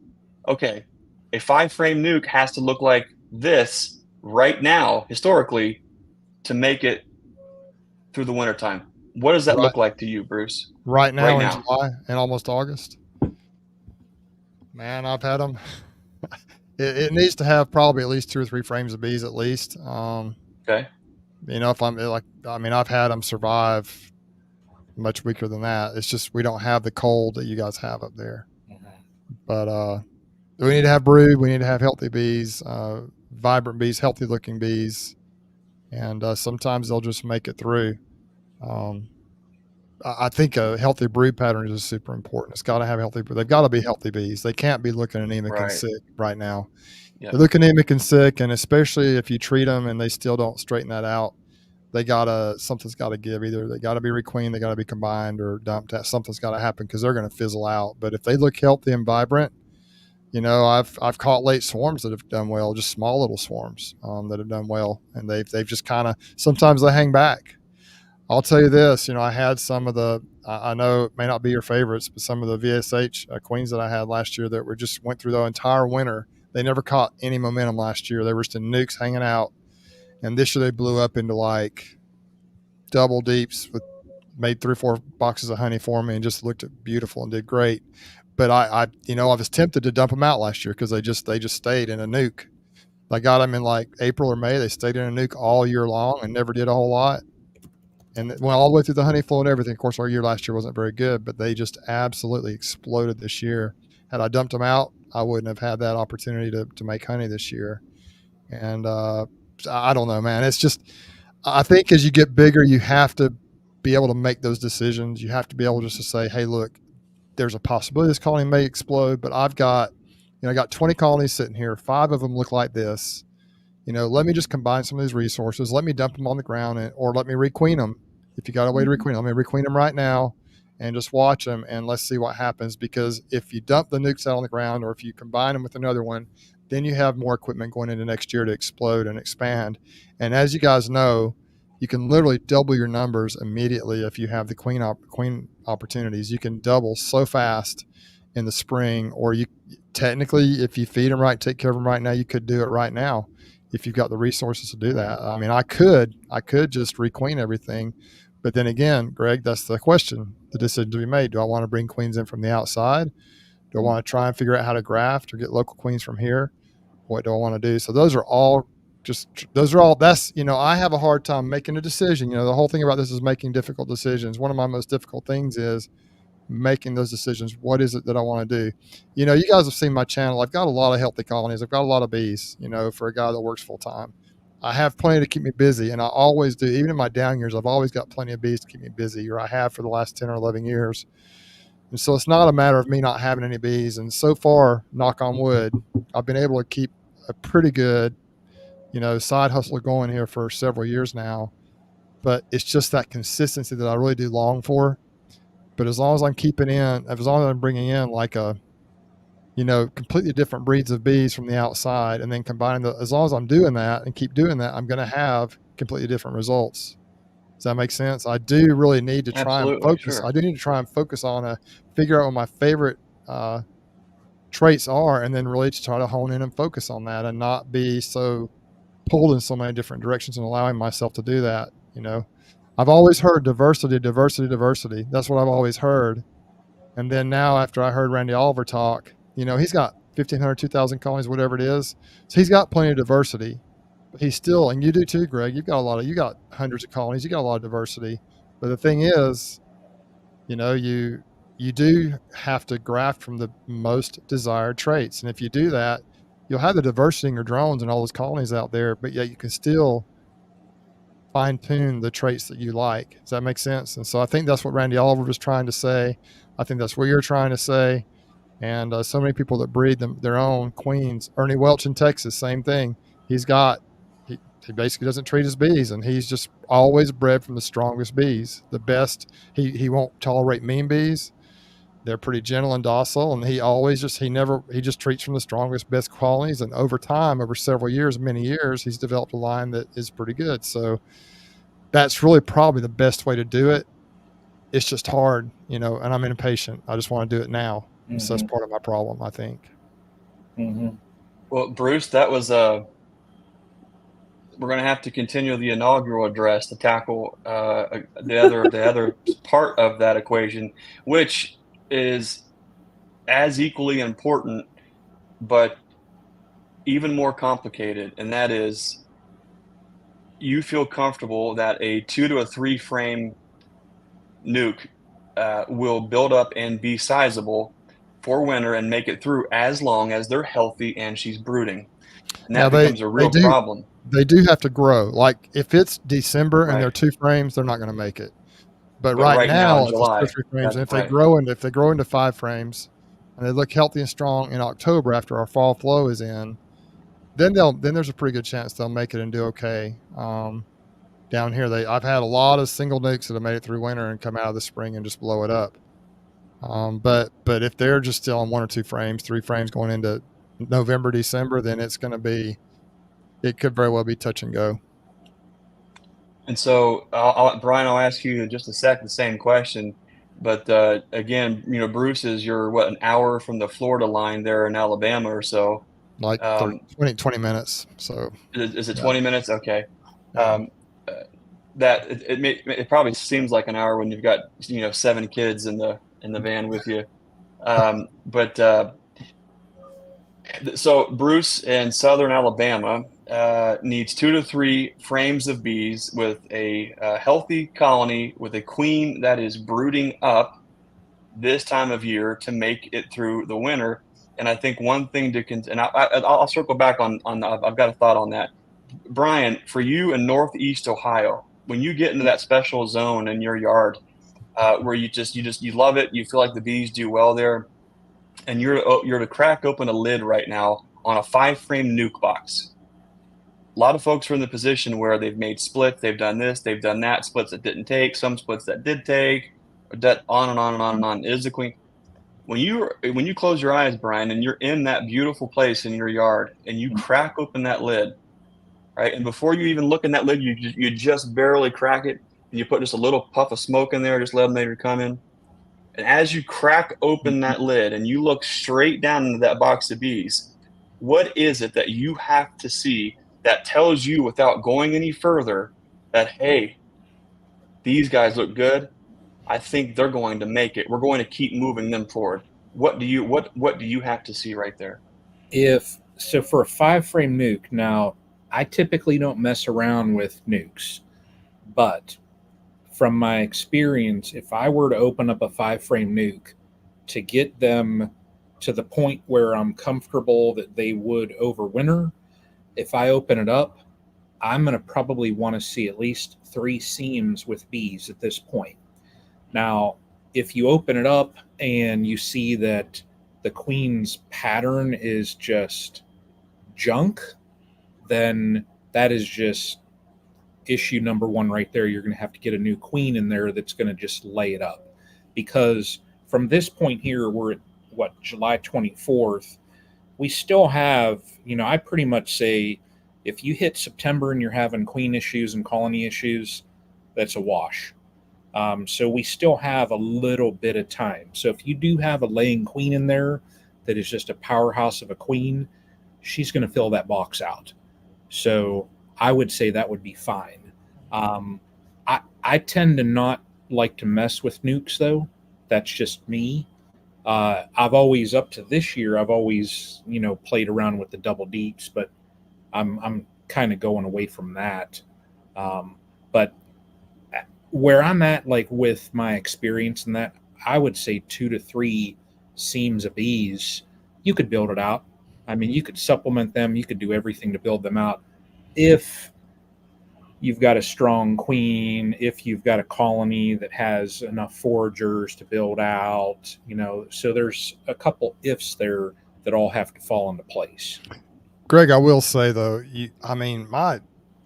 okay, a 5-frame nuke has to look like this right now, historically, to make it through the wintertime? What does that Right, look like to you, Bruce? right Right now in now. July and almost August, man, I've had them. It needs to have probably at least 2 or 3 frames of bees at least. Okay. If I'm like, I've had them survive much weaker than that. It's just we don't have the cold that you guys have up there. Mhm. But we need to have brood. We need to have healthy bees, vibrant bees, healthy looking bees, and sometimes they'll just make it through. I think a healthy brood pattern is super important. It's got to have healthy. They've got to be healthy bees. They can't be looking anemic and Right. sick right now. Yeah. They look anemic and sick, and especially if you treat them and they still don't straighten that out, something's got to give. Either they got to be requeened, they got to be combined or dumped. Something's got to happen because they're going to fizzle out. But if they look healthy and vibrant, I've caught late swarms that have done well, just small little swarms that have done well, and they've just kind of sometimes they hang back. I'll tell you this, I had some of the, I know it may not be your favorites, but some of the VSH queens that I had last year that went through the entire winter. They never caught any momentum last year. They were just in nukes hanging out. And this year they blew up into like double deeps made 3 or 4 boxes of honey for me and just looked beautiful and did great. But I was tempted to dump them out last year because they just stayed in a nuke. I got them in like April or May. They stayed in a nuke all year long and never did a whole lot. And it went all the way through the honey flow and everything. Of course, our year last year wasn't very good, but they just absolutely exploded this year. Had I dumped them out, I wouldn't have had that opportunity to make honey this year. And I don't know, man. It's just, I think as you get bigger, you have to be able to make those decisions. You have to be able just to say, hey, look, there's a possibility this colony may explode, but I got 20 colonies sitting here. 5 of them look like this. Let me just combine some of these resources. Let me dump them on the ground or let me requeen them. If you got a way to requeen them, let me requeen them right now and just watch them and let's see what happens. Because if you dump the nukes out on the ground or if you combine them with another one, then you have more equipment going into next year to explode and expand. And as you guys know, you can literally double your numbers immediately if you have the queen opportunities. You can double so fast in the spring, or you technically, if you feed them right, take care of them right now, you could do it right now if you've got the resources to do that. I mean, I could just requeen everything, but then again, Greg, that's the question, the decision to be made. Do I want to bring queens in from the outside? Do I want to try and figure out how to graft or get local queens from here? What do I want to do? So that's, I have a hard time making a decision. The whole thing about this is making difficult decisions. One of my most difficult things is making those decisions. What is it that I want to do? You guys have seen my channel. I've got a lot of healthy colonies. I've got a lot of bees, for a guy that works full time. I have plenty to keep me busy, and I always do. Even in my down years, I've always got plenty of bees to keep me busy, or I have for the last 10 or 11 years. And so it's not a matter of me not having any bees. And so far, knock on wood, I've been able to keep a pretty good, side hustle going here for several years now. But it's just that consistency that I really do long for. But as long as I'm as long as I'm bringing in like completely different breeds of bees from the outside and then combining as long as I'm doing that and keep doing that, I'm going to have completely different results. Does that make sense? I do really need to try and focus. Sure. I do need to try and focus on figure out what my favorite traits are, and then really to try to hone in and focus on that and not be so pulled in so many different directions and allowing myself to do that. I've always heard diversity. That's what I've always heard. And then now after I heard Randy Oliver talk, he's got 1,500, 2,000 colonies, whatever it is. So he's got plenty of diversity. But he's still, and you do too, Greg, you got hundreds of colonies, you got a lot of diversity. But the thing is, you do have to graft from the most desired traits. And if you do that, you'll have the diversity in your drones and all those colonies out there, but yet you can still fine tune the traits that you like. Does that make sense? And so I think that's what Randy Oliver was trying to say. I think that's what you're trying to say. And so many people that breed their own queens. Ernie Welch in Texas, same thing. He basically doesn't treat his bees, and he's just always bred from the strongest bees, the best. He won't tolerate mean bees. They're pretty gentle and docile, and he just treats from the strongest, best colonies. And over time, over several years, many years, he's developed a line that is pretty good. So that's really probably the best way to do it. It's just hard, and I'm impatient. I just want to do it now. Mm-hmm. So that's part of my problem, I think. Mm-hmm. Well, Bruce, that was we're going to have to continue the inaugural address to tackle the other part of that equation, which is as equally important, but even more complicated. And that is, you feel comfortable that a 2 to 3 frame nuke will build up and be sizable for winter and make it through as long as they're healthy and she's brooding. And that becomes a real problem. They do have to grow. Like if it's December and they're 2 frames, they're not going to make it. But right now in July, it's 2 or 3 frames, and if they grow into 5 frames and they look healthy and strong in October after our fall flow is in, then there's a pretty good chance they'll make it and do okay. Down here, I've had a lot of single nukes that have made it through winter and come out of the spring and just blow it up. But if they're just still on 1 or 2 frames, 3 frames going into November, December, then it could very well be touch and go. And so, Brian, I'll ask you in just a sec the same question. But again, Bruce is an hour from the Florida line there in Alabama or so. Like 20 minutes. So is it 20 minutes? Okay. Yeah. That it probably seems like an hour when you've got 7 kids in the van with you. So Bruce in Southern Alabama needs 2 to 3 frames of bees with a healthy colony with a queen that is brooding up this time of year to make it through the winter. And I think one thing and I'll circle back on I've got a thought on that. Brian, for you in Northeast Ohio, when you get into that special zone in your yard where you love it, you feel like the bees do well there, and you're to crack open a lid right now on a 5 frame nuke box. A lot of folks are in the position where they've made splits, they've done this, they've done that, splits that didn't take, some splits that did take, that on and on and on and on. Is the queen. When you close your eyes, Brian, and you're in that beautiful place in your yard, and you crack open that lid, right? And before you even look in that lid, you just barely crack it, and you put just a little puff of smoke in there, just let them come in. And as you crack open that lid and you look straight down into that box of bees, what is it that you have to see that tells you without going any further that, hey, these guys look good. I think they're going to make it. We're going to keep moving them forward. What do you have to see right there? So for a 5 frame nuke, now I typically don't mess around with nukes, but from my experience, if I were to open up a 5 frame nuke to get them to the point where I'm comfortable that they would overwinter, if I open it up, I'm going to probably want to see at least 3 seams with bees at this point. Now, if you open it up and you see that the queen's pattern is just junk, then that is just issue number 1 right there. You're going to have to get a new queen in there that's going to just lay it up. Because from this point here, we're at July 24th, we still have, I pretty much say if you hit September and you're having queen issues and colony issues, that's a wash. So we still have a little bit of time. So if you do have a laying queen in there that is just a powerhouse of a queen, she's going to fill that box out. So I would say that would be fine. I tend to not like to mess with nukes, though. That's just me. I've always, up to this year, played around with the double deeps, but I'm kind of going away from that. But where I'm at, like with my experience in that, I would say 2 to 3 seams of bees, you could build it out. I mean, you could supplement them. You could do everything to build them out. If you've got a strong queen, if you've got a colony that has enough foragers to build out, so there's a couple ifs there that all have to fall into place. Greg, I will say though,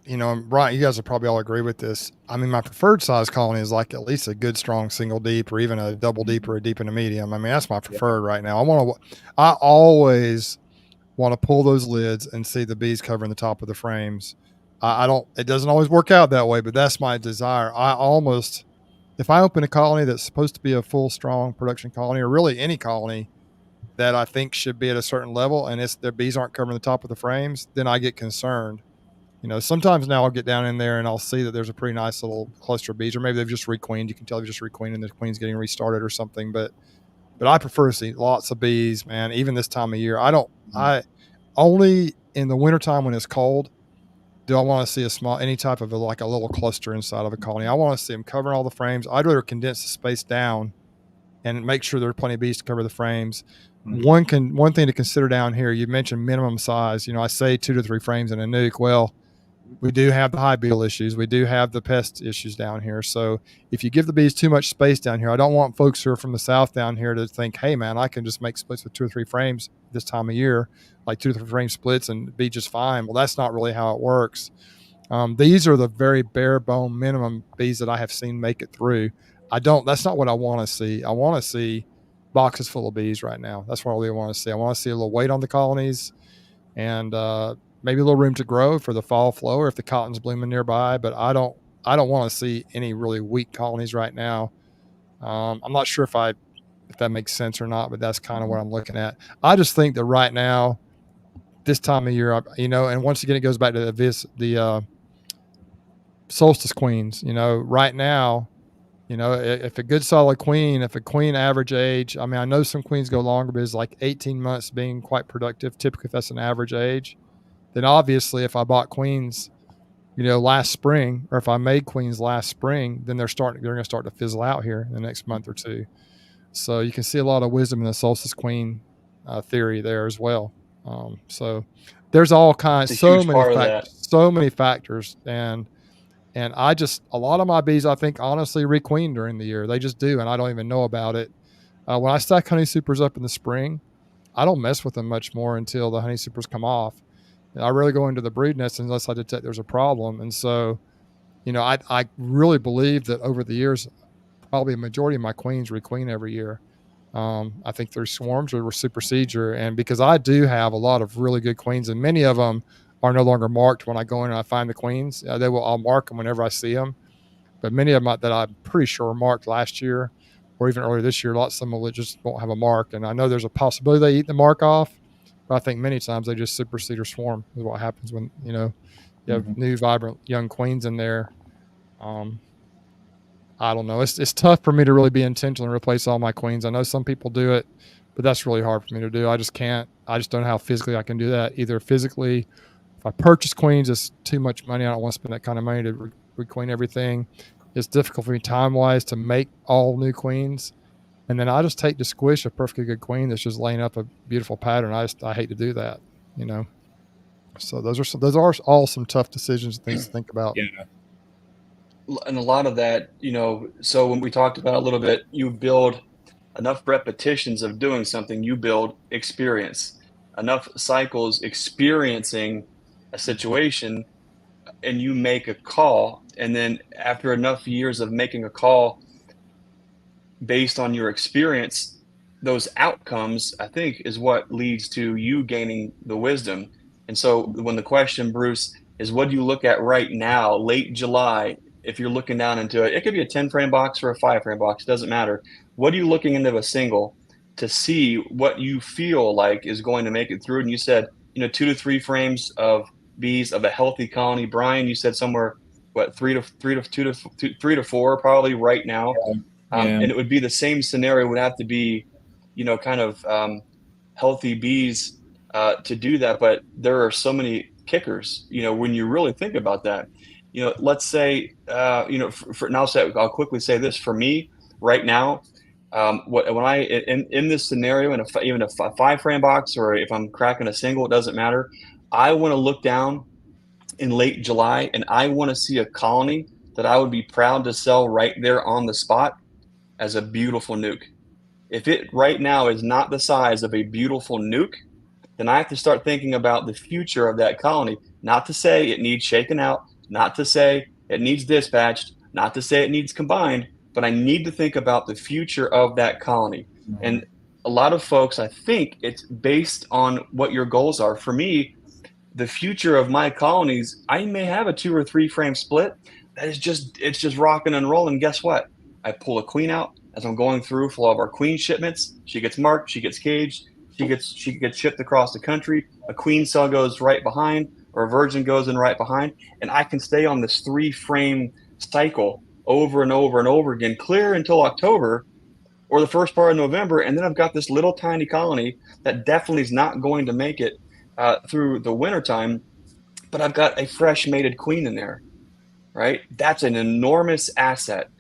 Brian, you guys will probably all agree with this. I mean, my preferred size colony is like at least a good, strong single deep, or even a double deep or a deep and a medium. I mean, that's my preferred right now. I always want to pull those lids and see the bees covering the top of the frames. It doesn't always work out that way, but that's my desire. If I open a colony that's supposed to be a full, strong production colony, or really any colony that I think should be at a certain level, and their bees aren't covering the top of the frames, then I get concerned. Sometimes now I'll get down in there and I'll see that there's a pretty nice little cluster of bees, or maybe they've just requeened. You can tell they've just requeened and the queen's getting restarted or something. But I prefer to see lots of bees, man, even this time of year. I only in the wintertime when it's cold do I want to see any type of like a little cluster inside of a colony. I want to see them covering all the frames. I'd rather condense the space down and make sure there are plenty of bees to cover the frames. One thing to consider down here, you mentioned minimum size. I say 2 to 3 frames in a nuke. Well, we do have the hive beetle issues. We do have the pest issues down here. So if you give the bees too much space down here, I don't want folks who are from the south down here to think, hey, man, I can just make splits with 2 or 3 frames this time of year, like 2 to 3 frame splits and be just fine. Well, that's not really how it works. These are the very bare bone minimum bees that I have seen make it through. That's not what I want to see. I want to see boxes full of bees right now. That's what I really want to see. I want to see a little weight on the colonies and, maybe a little room to grow for the fall flow, or if the cotton's blooming nearby. But I don't want to see any really weak colonies right now. I'm not sure if that makes sense or not, but that's kind of what I'm looking at. I just think that right now, this time of year, and once again, it goes back to the solstice queens. Right now, if a good solid queen, if a queen average age, I mean, I know some queens go longer, but it's like 18 months being quite productive. Typically, if that's an average age. Then obviously if I bought queens, last spring, or if I made queens last spring, then they're going to start to fizzle out here in the next month or two. So you can see a lot of wisdom in the solstice queen theory there as well. So there's all kinds, so many factors. And a lot of my bees, I think, honestly requeen during the year. They just do. And I don't even know about it. When I stack honey supers up in the spring, I don't mess with them much more until the honey supers come off. I rarely go into the brood nest unless I detect there's a problem. And so, I really believe that over the years, probably a majority of my queens requeen every year. I think through swarms or supersedure. And because I do have a lot of really good queens, and many of them are no longer marked when I go in and I find the queens. I'll mark them whenever I see them. But many of them that I'm pretty sure were marked last year or even earlier this year, lots of them just won't have a mark. And I know there's a possibility they eat the mark off. But I think many times they just supersede or swarm is what happens when, you have new, vibrant young queens in there. I don't know. It's tough for me to really be intentional and replace all my queens. I know some people do it, but that's really hard for me to do. I just can't. I just don't know how physically I can do that. Either physically, if I purchase queens, it's too much money. I don't want to spend that kind of money to requeen everything. It's difficult for me time-wise to make all new queens. And then I just take to squish a perfectly good queen that's just laying up a beautiful pattern. I hate to do that, So those are all some tough decisions and things to think about. Yeah. And a lot of that, so when we talked about a little bit, you build enough repetitions of doing something, you build experience, enough cycles experiencing a situation, and you make a call. And then after enough years of making a call, based on your experience, those outcomes, I think, is what leads to you gaining the wisdom. And so when the question, Bruce, is what do you look at right now, late July, if you're looking down into it could be a 10 frame box or a 5 frame box, it doesn't matter. What are you looking into a single to see what you feel like is going to make it through? And you said, 2 to 3 frames of bees of a healthy colony. Brian, you said somewhere, 3 to 4 probably right now. And it would be the same scenario. Would have to be, healthy bees to do that. But there are so many kickers, when you really think about that. Let's say, I'll quickly say this for me right now. When I in this scenario, even a 5 frame box, or if I'm cracking a single, it doesn't matter. I want to look down in late July, and I want to see a colony that I would be proud to sell right there on the spot as a beautiful nuke. If it right now is not the size of a beautiful nuke, then I have to start thinking about the future of that colony. Not to say it needs shaken out, Not to say it needs dispatched, not to say it needs combined, but I need to think about the future of that colony. And a lot of folks, I think it's based on what your goals are. For me, the future of my colonies, I may have a 2 or 3 frame split that is it's just rocking and rolling. Guess what? I pull a queen out as I'm going through for all of our queen shipments. She gets marked, she gets caged, she gets shipped across the country. A queen cell goes right behind, or a virgin goes in right behind, and I can stay on this 3 frame cycle over and over and over again, clear until October or the first part of November, and then I've got this little tiny colony that definitely is not going to make it through the wintertime, but I've got a fresh mated queen in there, right? That's an enormous asset.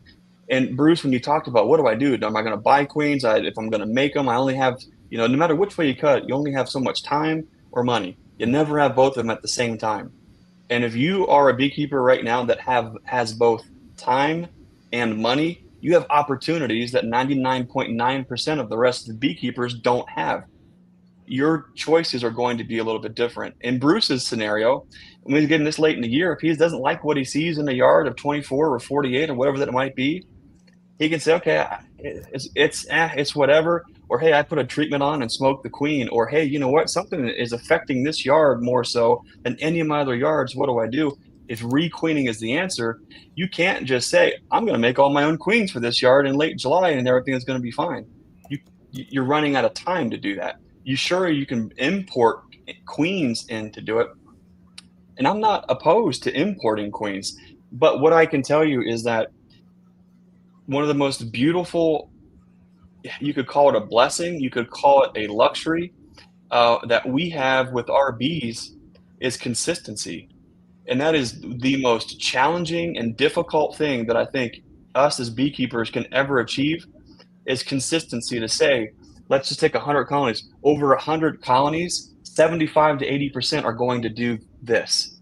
And Bruce, when you talked about what do I do? Am I going to buy queens? If I'm going to make them, I only have, no matter which way you cut it, you only have so much time or money. You never have both of them at the same time. And if you are a beekeeper right now that has both time and money, you have opportunities that 99.9% of the rest of the beekeepers don't have. Your choices are going to be a little bit different. In Bruce's scenario, when he's getting this late in the year, if he doesn't like what he sees in the yard of 24 or 48 or whatever that it might be, he can say, okay, it's whatever. Or, hey, I put a treatment on and smoked the queen. Or, hey, you know what? Something is affecting this yard more so than any of my other yards. What do I do? If requeening is the answer, you can't just say, I'm going to make all my own queens for this yard in late July and everything is going to be fine. You're running out of time to do that. You can import queens in to do it. And I'm not opposed to importing queens. But what I can tell you is that one of the most beautiful, you could call it a blessing, you could call it a luxury that we have with our bees is consistency. And that is the most challenging and difficult thing that I think us as beekeepers can ever achieve is consistency to say, let's just take 100 colonies. Over 100 colonies, 75 to 80% are going to do this.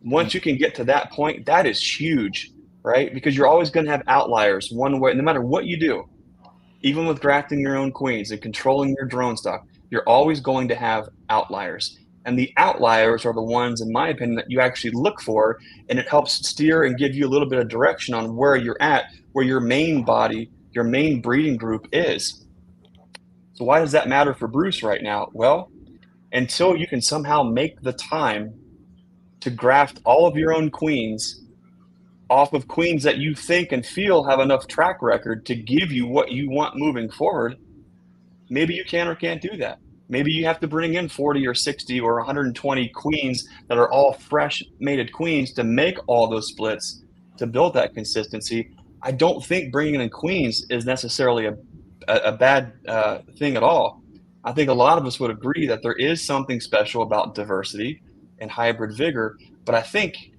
Once you can get to that point, that is huge, right? Because you're always going to have outliers one way, no matter what you do. Even with grafting your own queens and controlling your drone stock, you're always going to have outliers. And the outliers are the ones, in my opinion, that you actually look for, and it helps steer and give you a little bit of direction on where you're at, where your main body, your main breeding group is. So why does that matter for Bruce right now? Well, until you can somehow make the time to graft all of your own queens off of queens that you think and feel have enough track record to give you what you want moving forward, maybe you can or can't do that. Maybe you have to bring in 40 or 60 or 120 queens that are all fresh mated queens to make all those splits to build that consistency. I don't think bringing in queens is necessarily a bad thing at all. I think a lot of us would agree that there is something special about diversity and hybrid vigor, but I think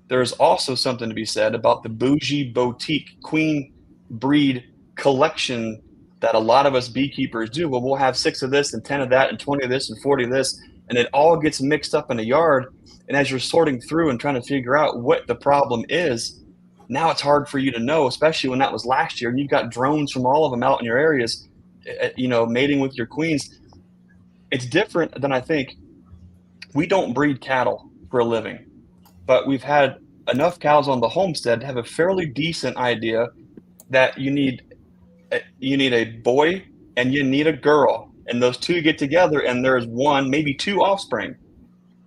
there's also something to be said about the bougie boutique queen breed collection that a lot of us beekeepers do. Well, we'll have 6 of this and 10 of that and 20 of this and 40 of this, and it all gets mixed up in a yard. And as you're sorting through and trying to figure out what the problem is, now it's hard for you to know, especially when that was last year and you've got drones from all of them out in your areas, mating with your queens. It's different than I think. We don't breed cattle for a living, but we've had enough cows on the homestead to have a fairly decent idea that you need a boy and you need a girl, and those two get together and there's one, maybe 2 offspring,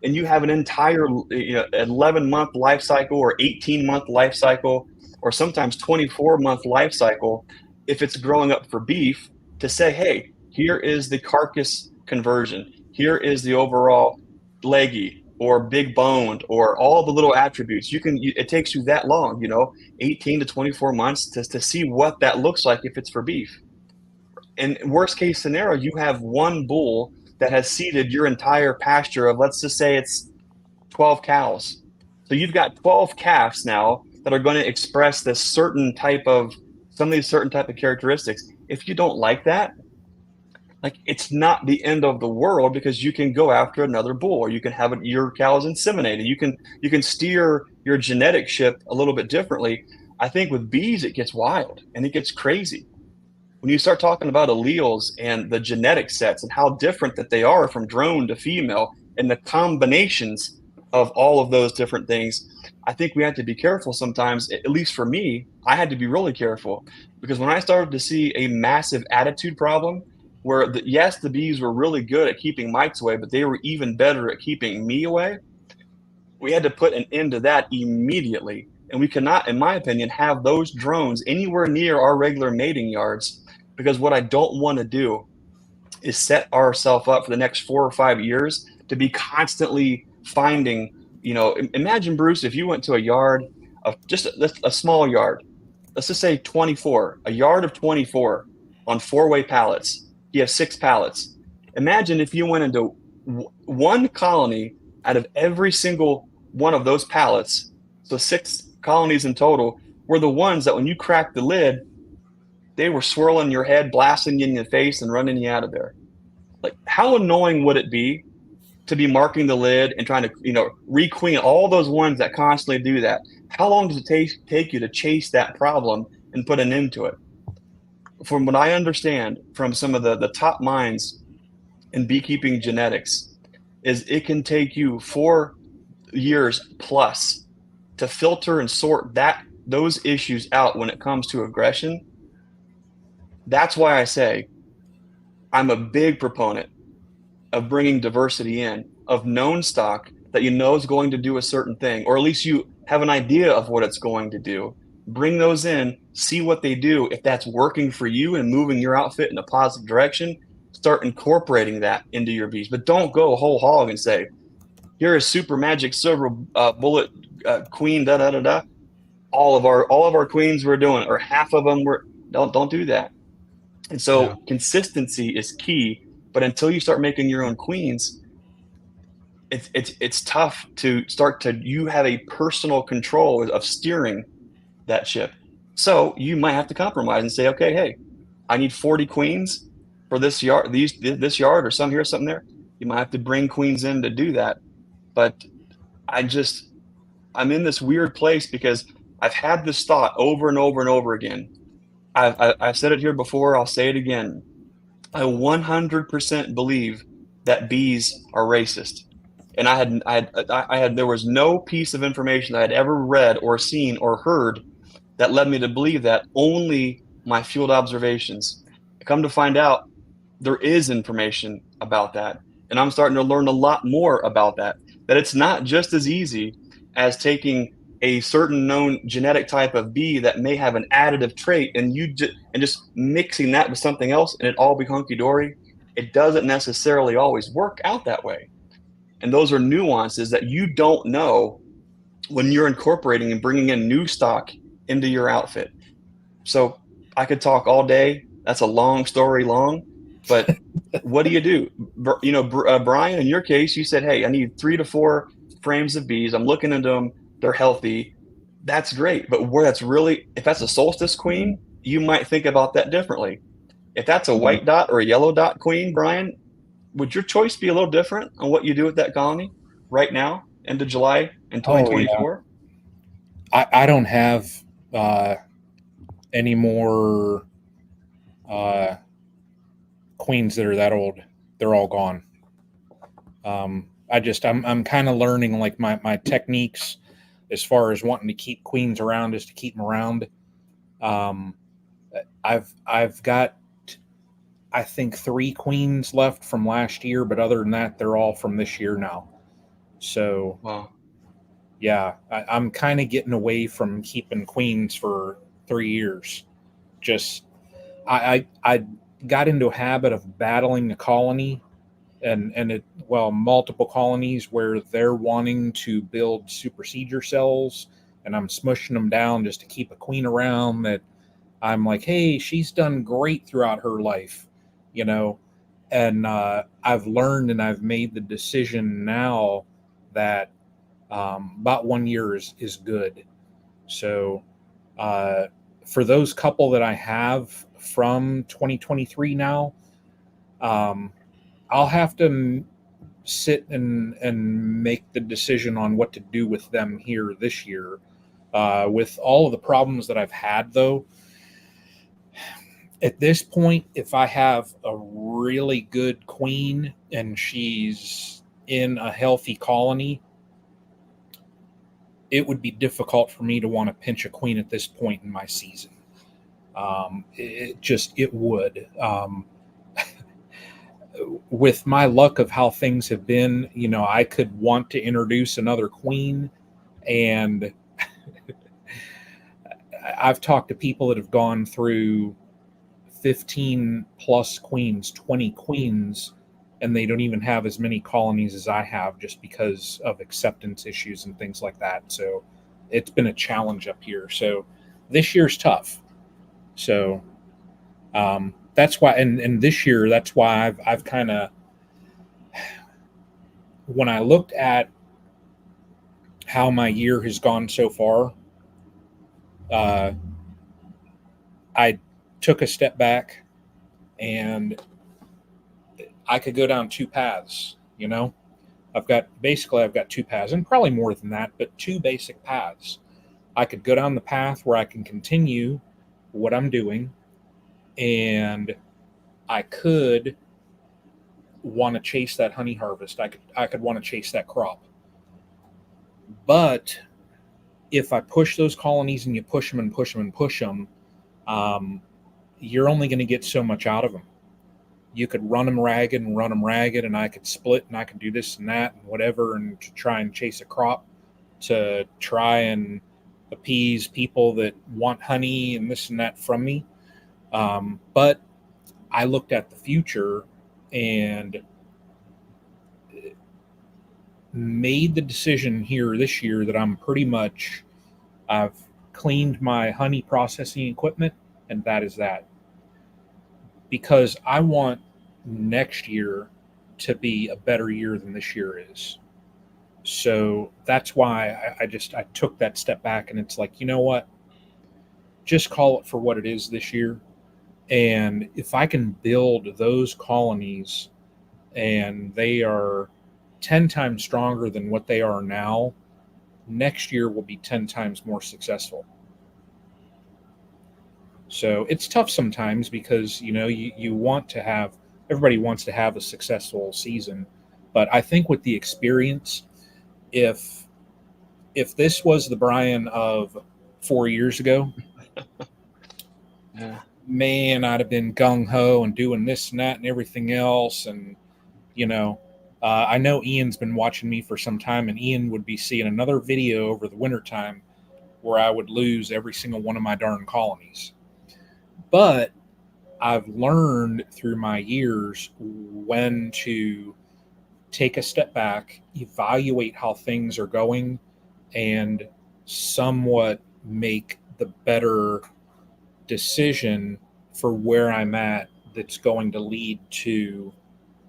and you have an entire 11-month life cycle or 18-month life cycle or sometimes 24-month life cycle if it's growing up for beef, to say, hey, here is the carcass conversion, here is the overall leggy or big boned or all the little attributes. It takes you that long, 18 to 24 months to see what that looks like if it's for beef. In worst case scenario, you have one bull that has seeded your entire pasture of, let's just say it's 12 cows. So you've got 12 calves now that are going to express some of these certain type of characteristics. If you don't like that, it's not the end of the world, because you can go after another bull, or you can have your cows inseminated. You can steer your genetic ship a little bit differently. I think with bees, it gets wild and it gets crazy. When you start talking about alleles and the genetic sets and how different that they are from drone to female and the combinations, of all of those different things, I think we have to be careful sometimes. At least for me, I had to be really careful, because when I started to see a massive attitude problem where yes, the bees were really good at keeping mites away, but they were even better at keeping me away, we had to put an end to that immediately. And we cannot, in my opinion, have those drones anywhere near our regular mating yards, because what I don't want to do is set ourselves up for the next 4 or 5 years to be constantly finding, imagine, Bruce, if you went to a yard of just a small yard, let's just say 24, a yard of 24 on 4-way pallets. You have 6 pallets. Imagine if you went into one colony out of every single one of those pallets. So 6 colonies in total were the ones that when you cracked the lid, they were swirling your head, blasting you in the face, and running you out of there. Like, how annoying would it be to be marking the lid and trying to, requeen all those ones that constantly do that? How long does it take you to chase that problem and put an end to it? From what I understand from some of the top minds in beekeeping genetics, is it can take you 4 years plus to filter and sort those issues out when it comes to aggression. That's why I say I'm a big proponent of bringing diversity in, of known stock that is going to do a certain thing, or at least you have an idea of what it's going to do. Bring those in, see what they do. If that's working for you and moving your outfit in a positive direction, start incorporating that into your bees. But don't go whole hog and say, here is super magic silver bullet queen, da da da da. All of our queens were doing it, or half of them were. Don't do that. And so consistency is key. But until you start making your own queens, it's tough to start to, you have a personal control of steering that ship. So you might have to compromise and say, okay, hey, I need 40 queens for this yard, this yard, or some here, something there. You might have to bring queens in to do that. But I'm in this weird place because I've had this thought over and over and over again. I've said it here before. I'll say it again. I 100% believe that bees are racist. And there was no piece of information that I had ever read or seen or heard that led me to believe that, only my field observations. I come to find out there is information about that. And I'm starting to learn a lot more about that it's not just as easy as taking a certain known genetic type of bee that may have an additive trait and just mixing that with something else and it all be hunky-dory. It doesn't necessarily always work out that way. And those are nuances that you don't know when you're incorporating and bringing in new stock into your outfit. So I could talk all day. That's a long story long, but what do you do? Brian, in your case, you said, hey, I need 3 to 4 frames of bees. I'm looking into them. They're healthy. That's great. But if that's a solstice queen, you might think about that differently. If that's a white dot or a yellow dot queen, Brian, would your choice be a little different on what you do with that colony right now into July in 2024? I don't have any more queens that are that old. They're all gone. I'm kind of learning like my techniques as far as wanting to keep queens around is to keep them around. I've got, I think, 3 queens left from last year, but other than that, they're all from this year now. So, wow. Yeah, I'm kind of getting away from keeping queens for 3 years. Just, I got into a habit of battling the colony and multiple colonies where they're wanting to build supersedure cells and I'm smushing them down just to keep a queen around that I'm like, hey, she's done great throughout her life, and I've learned and I've made the decision now that about 1 year is good. So for those couple that I have from 2023 now, I'll have to sit and make the decision on what to do with them here this year. With all of the problems that I've had, though, at this point, if I have a really good queen and she's in a healthy colony, it would be difficult for me to want to pinch a queen at this point in my season. It would. With my luck of how things have been, I could want to introduce another queen, and I've talked to people that have gone through 15 plus queens, 20 queens, and they don't even have as many colonies as I have just because of acceptance issues and things like that. So it's been a challenge up here. So this year's tough. So that's why, and this year, that's why I've kind of, when I looked at how my year has gone so far, I took a step back, and I could go down two paths. I've got two paths, and probably more than that, but two basic paths. I could go down the path where I can continue what I'm doing, and I could want to chase that honey harvest. I could want to chase that crop. But if I push those colonies and you push them and push them and push them, you're only going to get so much out of them. You could run them ragged, and I could split, and I could do this and that and whatever, and to try and chase a crop, to try and appease people that want honey and this and that from me. But I looked at the future and made the decision here this year that I've cleaned my honey processing equipment, and that is that. Because I want next year to be a better year than this year is. So that's why I took that step back, and it's like, you know what? Just call it for what it is this year. And if I can build those colonies and they are 10 times stronger than what they are now, next year will be 10 times more successful. So it's tough sometimes because, you want to have, everybody wants to have a successful season. But I think with the experience, if this was the Brian of 4 years ago, yeah, man, I'd have been gung-ho and doing this and that and everything else. And, I know Ian's been watching me for some time, and Ian would be seeing another video over the wintertime where I would lose every single one of my darn colonies. But I've learned through my years when to take a step back, evaluate how things are going, and somewhat make the better decision for where I'm at that's going to lead to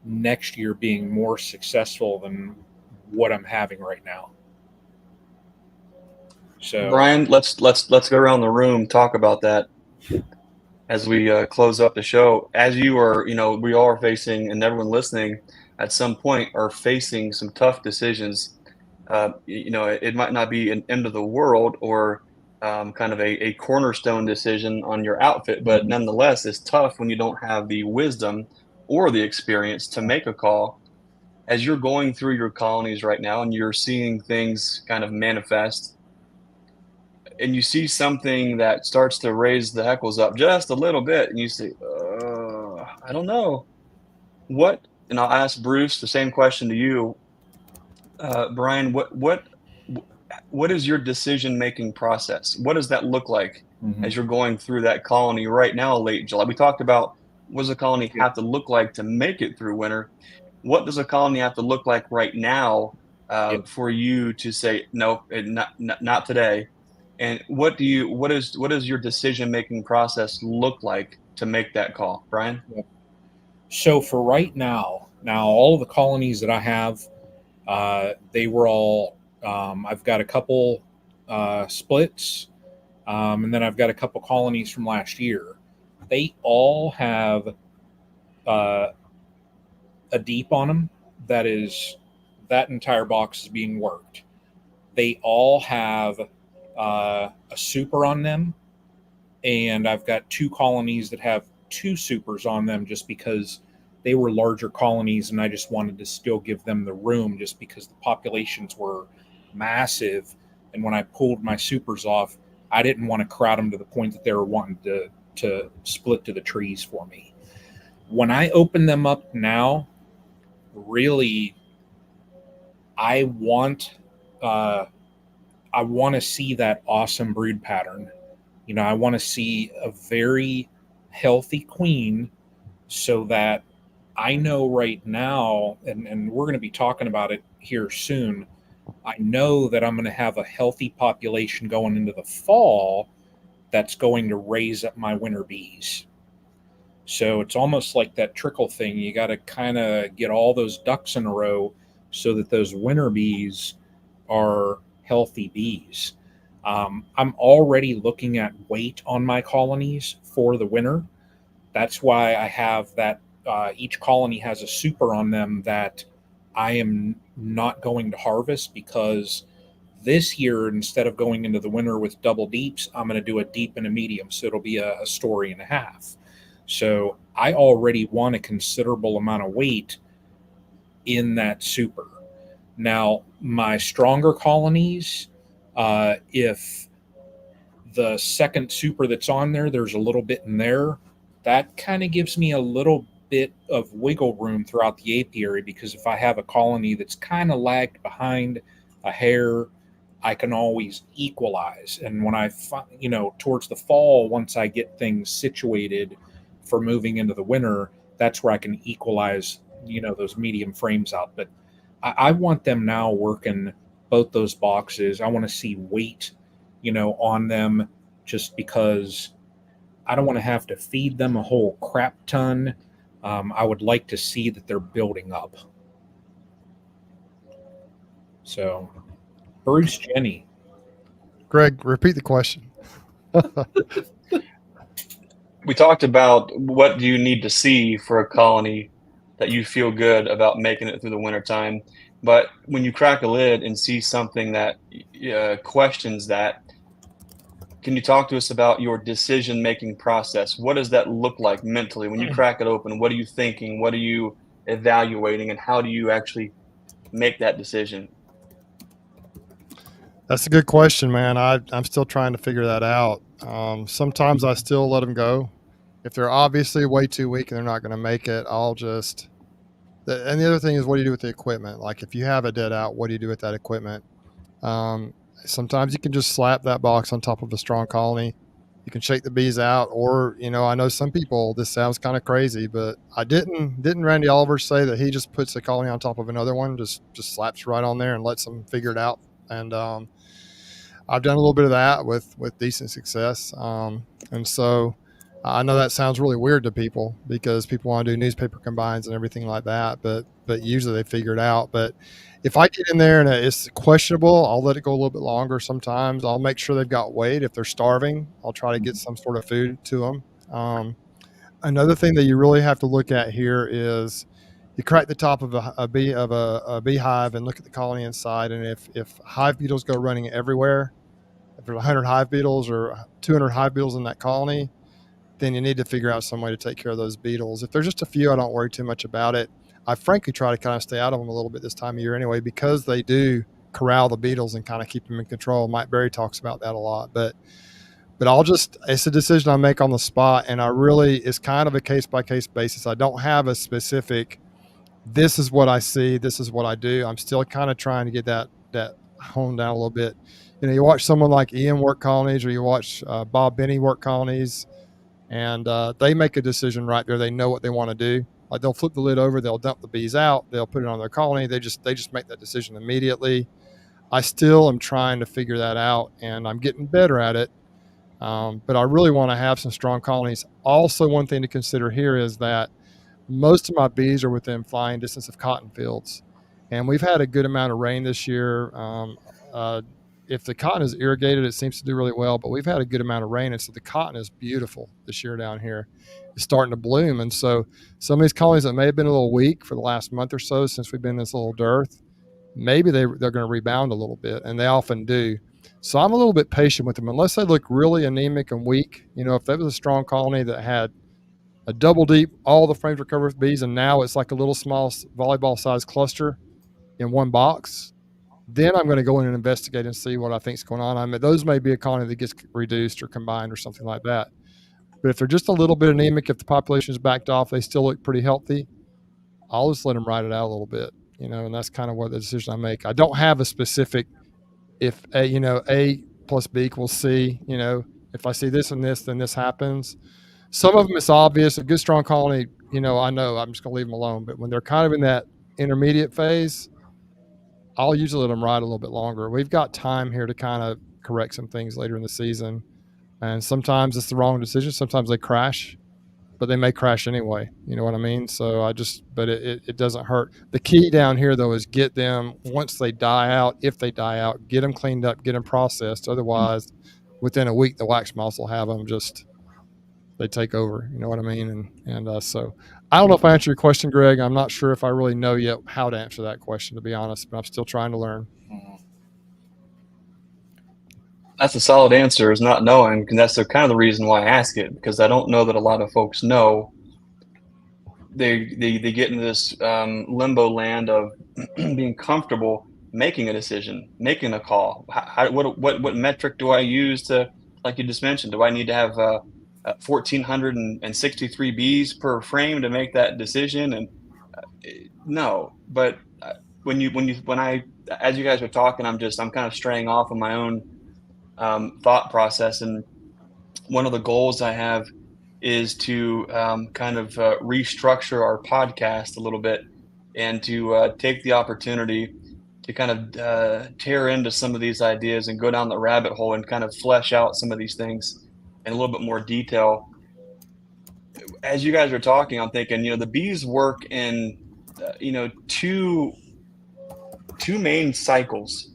next year being more successful than what I'm having right now. So Brian, let's go around the room, talk about that as we close up the show. As you are, we all are facing, and everyone listening at some point are facing some tough decisions. It might not be an end of the world or kind of a cornerstone decision on your outfit, but nonetheless, it's tough when you don't have the wisdom or the experience to make a call. As you're going through your colonies right now and you're seeing things kind of manifest, and you see something that starts to raise the heckles up just a little bit, and you say, I don't know. And I'll ask Bruce the same question to you. Brian, what is your decision-making process? What does that look like as you're going through that colony right now, late July? We talked about what does a colony have to look like to make it through winter? What does a colony have to look like right now for you to say, no, not today? And what does your decision-making process look like to make that call, Brian? So for right now, all of the colonies that I have, they were all, I've got a couple splits, and then I've got a couple colonies from last year. They all have a deep on them. That entire box is being worked. They all have a super on them, and I've got two colonies that have two supers on them just because they were larger colonies, and I just wanted to still give them the room just because the populations were massive, And when I pulled my supers off, I didn't want to crowd them to the point that they were wanting to split to the trees for me. When I open them up now, really, I want to see that awesome brood pattern. I want to see a very healthy queen, so that I know right now, and we're going to be talking about it here soon, I know that I'm going to have a healthy population going into the fall that's going to raise up my winter bees. So it's almost like that trickle thing. You got to kind of get all those ducks in a row so that those winter bees are healthy bees. I'm already looking at weight on my colonies for the winter. That's why I have that each colony has a super on them that I am not going to harvest, because this year, instead of going into the winter with double deeps, I'm going to do a deep and a medium. So it'll be a story and a half. So I already want a considerable amount of weight in that super. Now, my stronger colonies, if the second super that's on there, there's a little bit in there, that kind of gives me a little bit of wiggle room throughout the apiary, because if I have a colony that's kind of lagged behind a hair, I can always equalize. And when I, towards the fall, once I get things situated for moving into the winter, that's where I can equalize, those medium frames out. But I want them now working both those boxes. I want to see weight, on them, just because I don't want to have to feed them a whole crap ton. I would like to see that they're building up. So, Bruce, Jenny. Greg, repeat the question. We talked about what do you need to see for a colony that you feel good about making it through the wintertime. But when you crack a lid and see something that questions that, can you talk to us about your decision-making process? What does that look like mentally? When you crack it open, what are you thinking? What are you evaluating? And how do you actually make that decision? That's a good question, man. I'm still trying to figure that out. Sometimes I still let them go. If they're obviously way too weak and they're not going to make it, I'll just... And the other thing is, what do you do with the equipment? Like, if you have a dead out, what do you do with that equipment? Sometimes you can just slap that box on top of a strong colony. You can shake the bees out, or, I know some people, this sounds kind of crazy, but didn't Randy Oliver say that he just puts a colony on top of another one, just slaps right on there and lets them figure it out? And I've done a little bit of that with decent success. And so I know that sounds really weird to people, because people want to do newspaper combines and everything like that, but usually they figure it out. But if I get in there and it's questionable, I'll let it go a little bit longer. Sometimes I'll make sure they've got weight. If they're starving, I'll try to get some sort of food to them. Another thing that you really have to look at here is, you crack the top of a beehive and look at the colony inside. And if hive beetles go running everywhere, if there's 100 hive beetles or 200 hive beetles in that colony, then you need to figure out some way to take care of those beetles. If there's just a few, I don't worry too much about it. I frankly try to kind of stay out of them a little bit this time of year anyway, because they do corral the beetles and kind of keep them in control. Mike Berry talks about that a lot, but it's a decision I make on the spot. And it's kind of a case by case basis. I don't have a specific, this is what I see, this is what I do. I'm still kind of trying to get that honed down a little bit. You watch someone like Ian work colonies, or you watch Bob Benny work colonies, and they make a decision right there. They know what they want to do. Like, they'll flip the lid over, they'll dump the bees out, they'll put it on their colony. They just make that decision immediately. I still am trying to figure that out, and I'm getting better at it. But I really want to have some strong colonies. Also, one thing to consider here is that most of my bees are within flying distance of cotton fields, and we've had a good amount of rain this year. If the cotton is irrigated, it seems to do really well, but we've had a good amount of rain, and so the cotton is beautiful this year down here. It's starting to bloom, and so some of these colonies that may have been a little weak for the last month or so since we've been in this little dearth, maybe they're going to rebound a little bit, and they often do. So I'm a little bit patient with them unless they look really anemic and weak. If that was a strong colony that had a double deep, all the frames were covered with bees, and now it's like a little small volleyball-sized cluster in one box, then I'm going to go in and investigate and see what I think is going on. I mean, those may be a colony that gets reduced or combined or something like that. But if they're just a little bit anemic, if the population is backed off, they still look pretty healthy, I'll just let them ride it out a little bit, and that's kind of what the decision I make. I don't have a specific, if A plus B equals C, if I see this and this, then this happens. Some of them it's obvious. A good strong colony, I know I'm just going to leave them alone. But when they're kind of in that intermediate phase, I'll usually let them ride a little bit longer. We've got time here to kind of correct some things later in the season. And sometimes it's the wrong decision. Sometimes they crash, but they may crash anyway. You know what I mean? So but it doesn't hurt. The key down here though is get them, once they die out, if they die out, get them cleaned up, get them processed. Otherwise, within a week, the wax moths will have them they take over. You know what I mean? And so I don't know if I answered your question, Greg. I'm not sure if I really know yet how to answer that question, to be honest, but I'm still trying to learn. That's a solid answer, is not knowing, and that's kind of the reason why I ask it, because I don't know that a lot of folks know. They get into this limbo land of being comfortable making a decision, making a call. What metric do I use to, like you just mentioned, do I need to have 1,463 bees per frame to make that decision? And no, but when I, as you guys were talking, I'm kind of straying off of my own thought process. And one of the goals I have is to kind of restructure our podcast a little bit, and to take the opportunity to kind of tear into some of these ideas and go down the rabbit hole and kind of flesh out some of these things in a little bit more detail. As you guys are talking, I'm thinking, the bees work in, two main cycles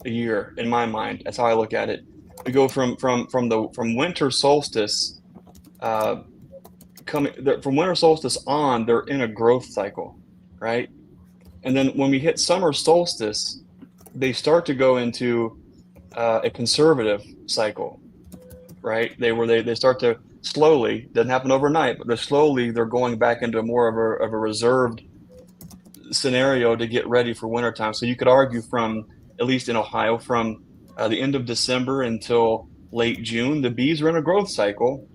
a year in my mind. That's how I look at it. We go from winter solstice, from winter solstice on, they're in a growth cycle, right? And then when we hit summer solstice, they start to go into a conservative cycle, right? They start to slowly, doesn't happen overnight, but they're going back into more of a reserved scenario to get ready for wintertime. So you could argue from, at least in Ohio, from the end of December until late June, the bees are in a growth cycle.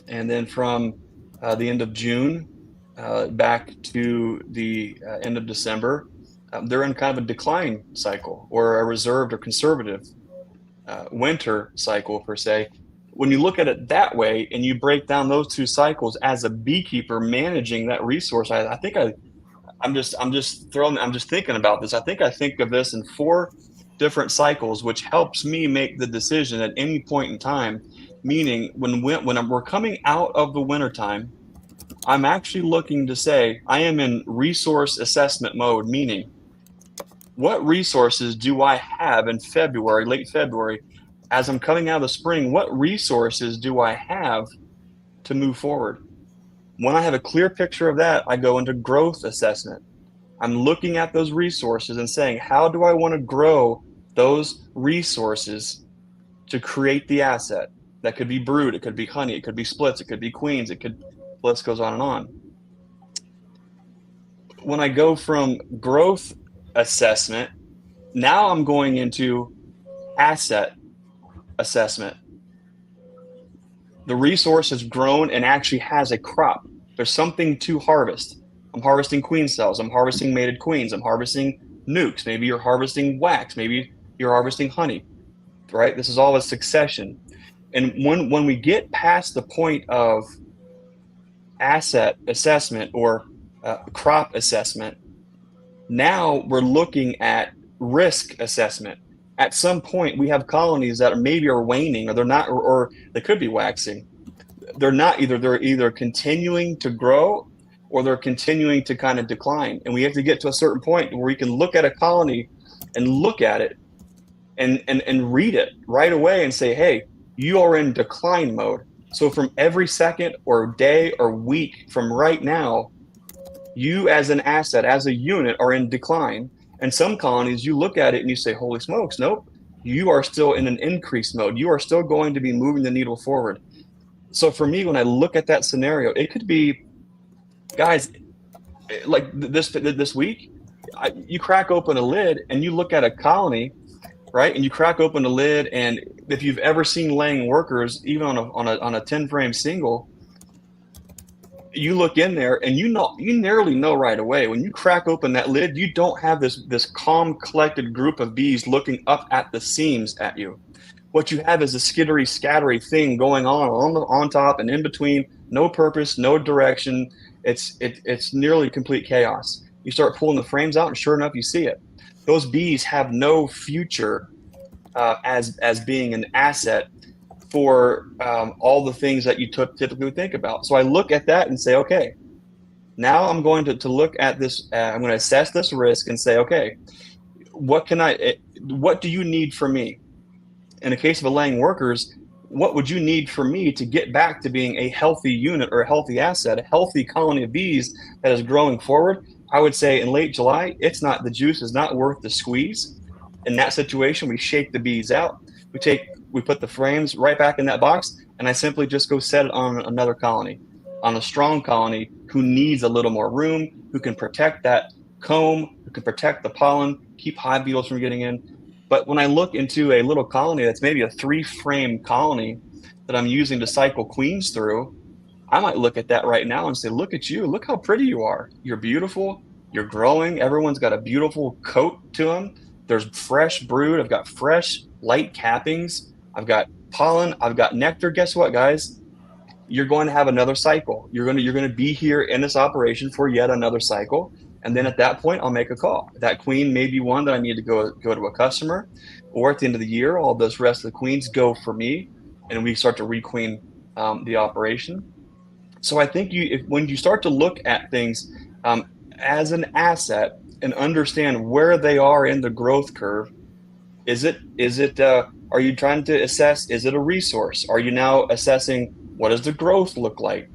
And then from the end of June back to the end of December, they're in kind of a decline cycle, or a reserved or conservative winter cycle per se. When you look at it that way and you break down those two cycles as a beekeeper managing that resource, I'm just thinking about this. I think of this in 4 different cycles, which helps me make the decision at any point in time. Meaning, when we're coming out of the wintertime, I'm actually looking to say I am in resource assessment mode. Meaning, what resources do I have in February, late February, as I'm coming out of the spring? What resources do I have to move forward? When I have a clear picture of that, I go into growth assessment. I'm looking at those resources and saying, how do I want to grow those resources to create the asset? That could be brood, it could be honey, it could be splits, it could be queens, the list goes on and on. When I go from growth assessment, now I'm going into asset assessment. The resource has grown and actually has a crop. There's something to harvest. I'm harvesting queen cells. I'm harvesting mated queens. I'm harvesting nukes. Maybe you're harvesting wax. Maybe you're harvesting honey, right? This is all a succession. And when we get past the point of asset assessment or crop assessment, now we're looking at risk assessment. At some point, we have colonies that maybe are waning, or they're not, or they could be waxing. They're either continuing to grow, or they're continuing to kind of decline. And we have to get to a certain point where we can look at a colony and look at it and read it right away and say, hey, you are in decline mode. So from every second or day or week from right now, you as an asset, as a unit, are in decline. And some colonies, you look at it and you say, holy smokes, nope, you are still in an increase mode. You are still going to be moving the needle forward. So for me, when I look at that scenario, it could be, guys, like this week, you crack open a lid and you look at a colony, right? And you crack open the lid, and if you've ever seen laying workers, even on a 10 frame single, you look in there and you nearly know right away when you crack open that lid, you don't have this calm, collected group of bees looking up at the seams at you. What you have is a skittery, scattery thing going on top and in between, no purpose, no direction. It's nearly complete chaos. You start pulling the frames out, and sure enough, you see it. Those bees have no future as being an asset for all the things that you typically would think about. So I look at that and say, okay, now I'm going to look at this. I'm going to assess this risk and say, okay, what do you need from me? In the case of a laying workers, what would you need for me to get back to being a healthy unit or a healthy asset, a healthy colony of bees that is growing forward? I would say in late July, the juice is not worth the squeeze. In that situation, we shake the bees out. We put the frames right back in that box, and I simply just go set it on another colony, on a strong colony who needs a little more room, who can protect that comb, who can protect the pollen, keep hive beetles from getting in. But when I look into a little colony that's maybe a 3-frame colony that I'm using to cycle queens through, I might look at that right now and say, look at you. Look how pretty you are. You're beautiful. You're growing. Everyone's got a beautiful coat to them. There's fresh brood. I've got fresh light cappings. I've got pollen. I've got nectar. Guess what, guys? You're going to have another cycle. You're going to be here in this operation for yet another cycle. And then at that point, I'll make a call. That queen may be one that I need to go to a customer, or at the end of the year, all those rest of the queens go for me, and we start to requeen the operation. So I think when you start to look at things as an asset and understand where they are in the growth curve, are you trying to assess, is it a resource? Are you now assessing what does the growth look like?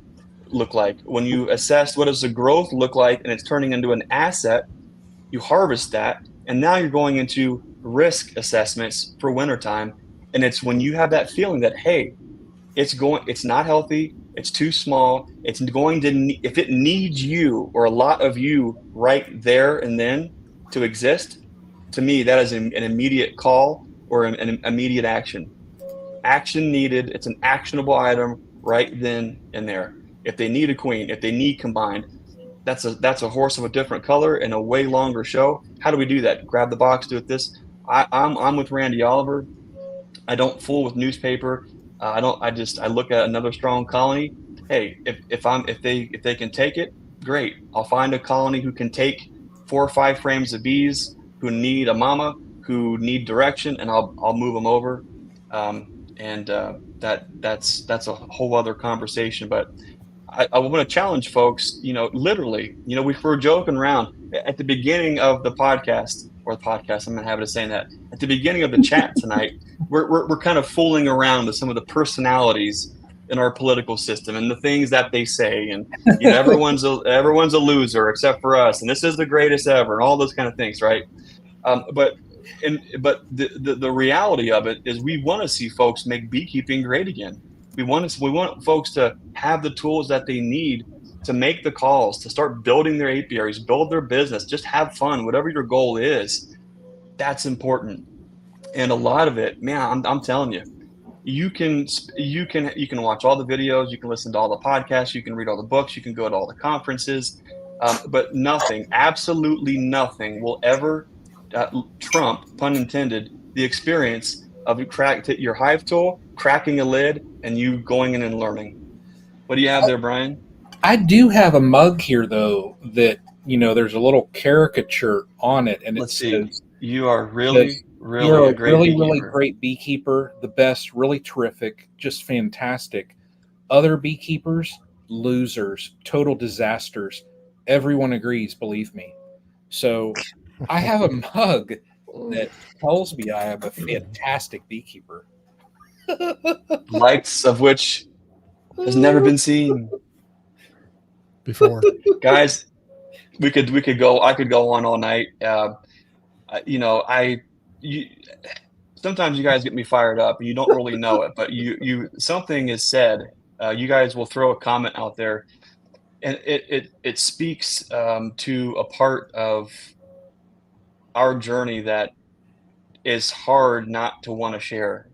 When you assess what does the growth look like and it's turning into an asset, you harvest that, and now you're going into risk assessments for wintertime. And it's when you have that feeling that, hey, it's not healthy, it's too small, if it needs you or a lot of you right there and then to exist, to me that is an immediate call or an immediate action needed. It's an actionable item right then and there. If they need a queen, if they need combined, that's a horse of a different color and a way longer show. How do we do that? Grab the box, do it this. I'm with Randy Oliver. I don't fool with newspaper. I look at another strong colony. Hey, if they can take it, great. I'll find a colony who can take 4 or 5 frames of bees who need a mama, who need direction, and I'll move them over. That's a whole other conversation. But I want to challenge folks, literally, we were joking around at the beginning of the podcast, I'm going to have it saying that at the beginning of the chat tonight, we're kind of fooling around with some of the personalities in our political system and the things that they say. And, everyone's a loser except for us. And this is the greatest ever and all those kind of things. Right. But the reality of it is we want to see folks make beekeeping great again. We want folks to have the tools that they need to make the calls, to start building their apiaries, build their business, just have fun, whatever your goal is. That's important. And a lot of it, man, I'm telling you, you can watch all the videos, you can listen to all the podcasts, you can read all the books, you can go to all the conferences, but nothing, absolutely nothing will ever trump, pun intended, the experience of your Hive tool, cracking a lid, and you going in and learning. What do you have there, Brian? I do have a mug here, though, that, there's a little caricature on it. And Let's it says, you are really you're a really great beekeeper, the best, really terrific, just fantastic. Other beekeepers, losers, total disasters. Everyone agrees, believe me. So I have a mug that tells me I am a fantastic beekeeper. Likes of which has never been seen before. Guys, I could go on all night. Sometimes you guys get me fired up and you don't really know it, but something is said. You guys will throw a comment out there, and it speaks to a part of our journey that is hard not to want to share,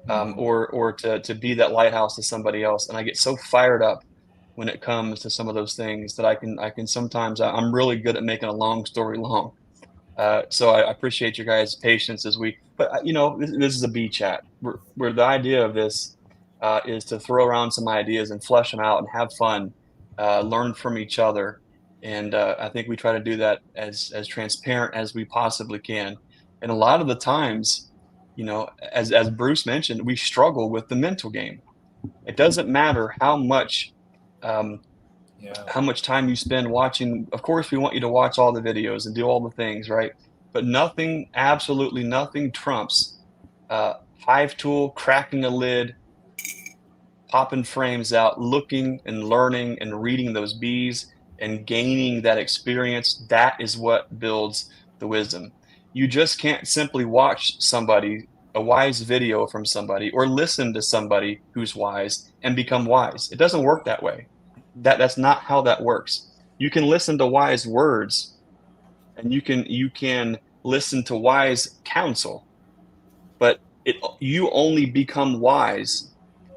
or to be that lighthouse to somebody else. And I get so fired up when it comes to some of those things that I can sometimes, I'm really good at making a long story long. So I appreciate your guys' patience but this is a bee chat where the idea of this is to throw around some ideas and flesh them out and have fun, learn from each other. And I think we try to do that as transparent as we possibly can. And a lot of the times, as Bruce mentioned, we struggle with the mental game. It doesn't matter how much time you spend watching. Of course, we want you to watch all the videos and do all the things, right? But absolutely nothing trumps Hive tool, cracking a lid, popping frames out, looking and learning and reading those bees and gaining that experience. That is what builds the wisdom. You just can't simply watch a wise video from somebody, or listen to somebody who's wise and become wise. It doesn't work that way. That's not how that works. You can listen to wise words, and you can listen to wise counsel, but you only become wise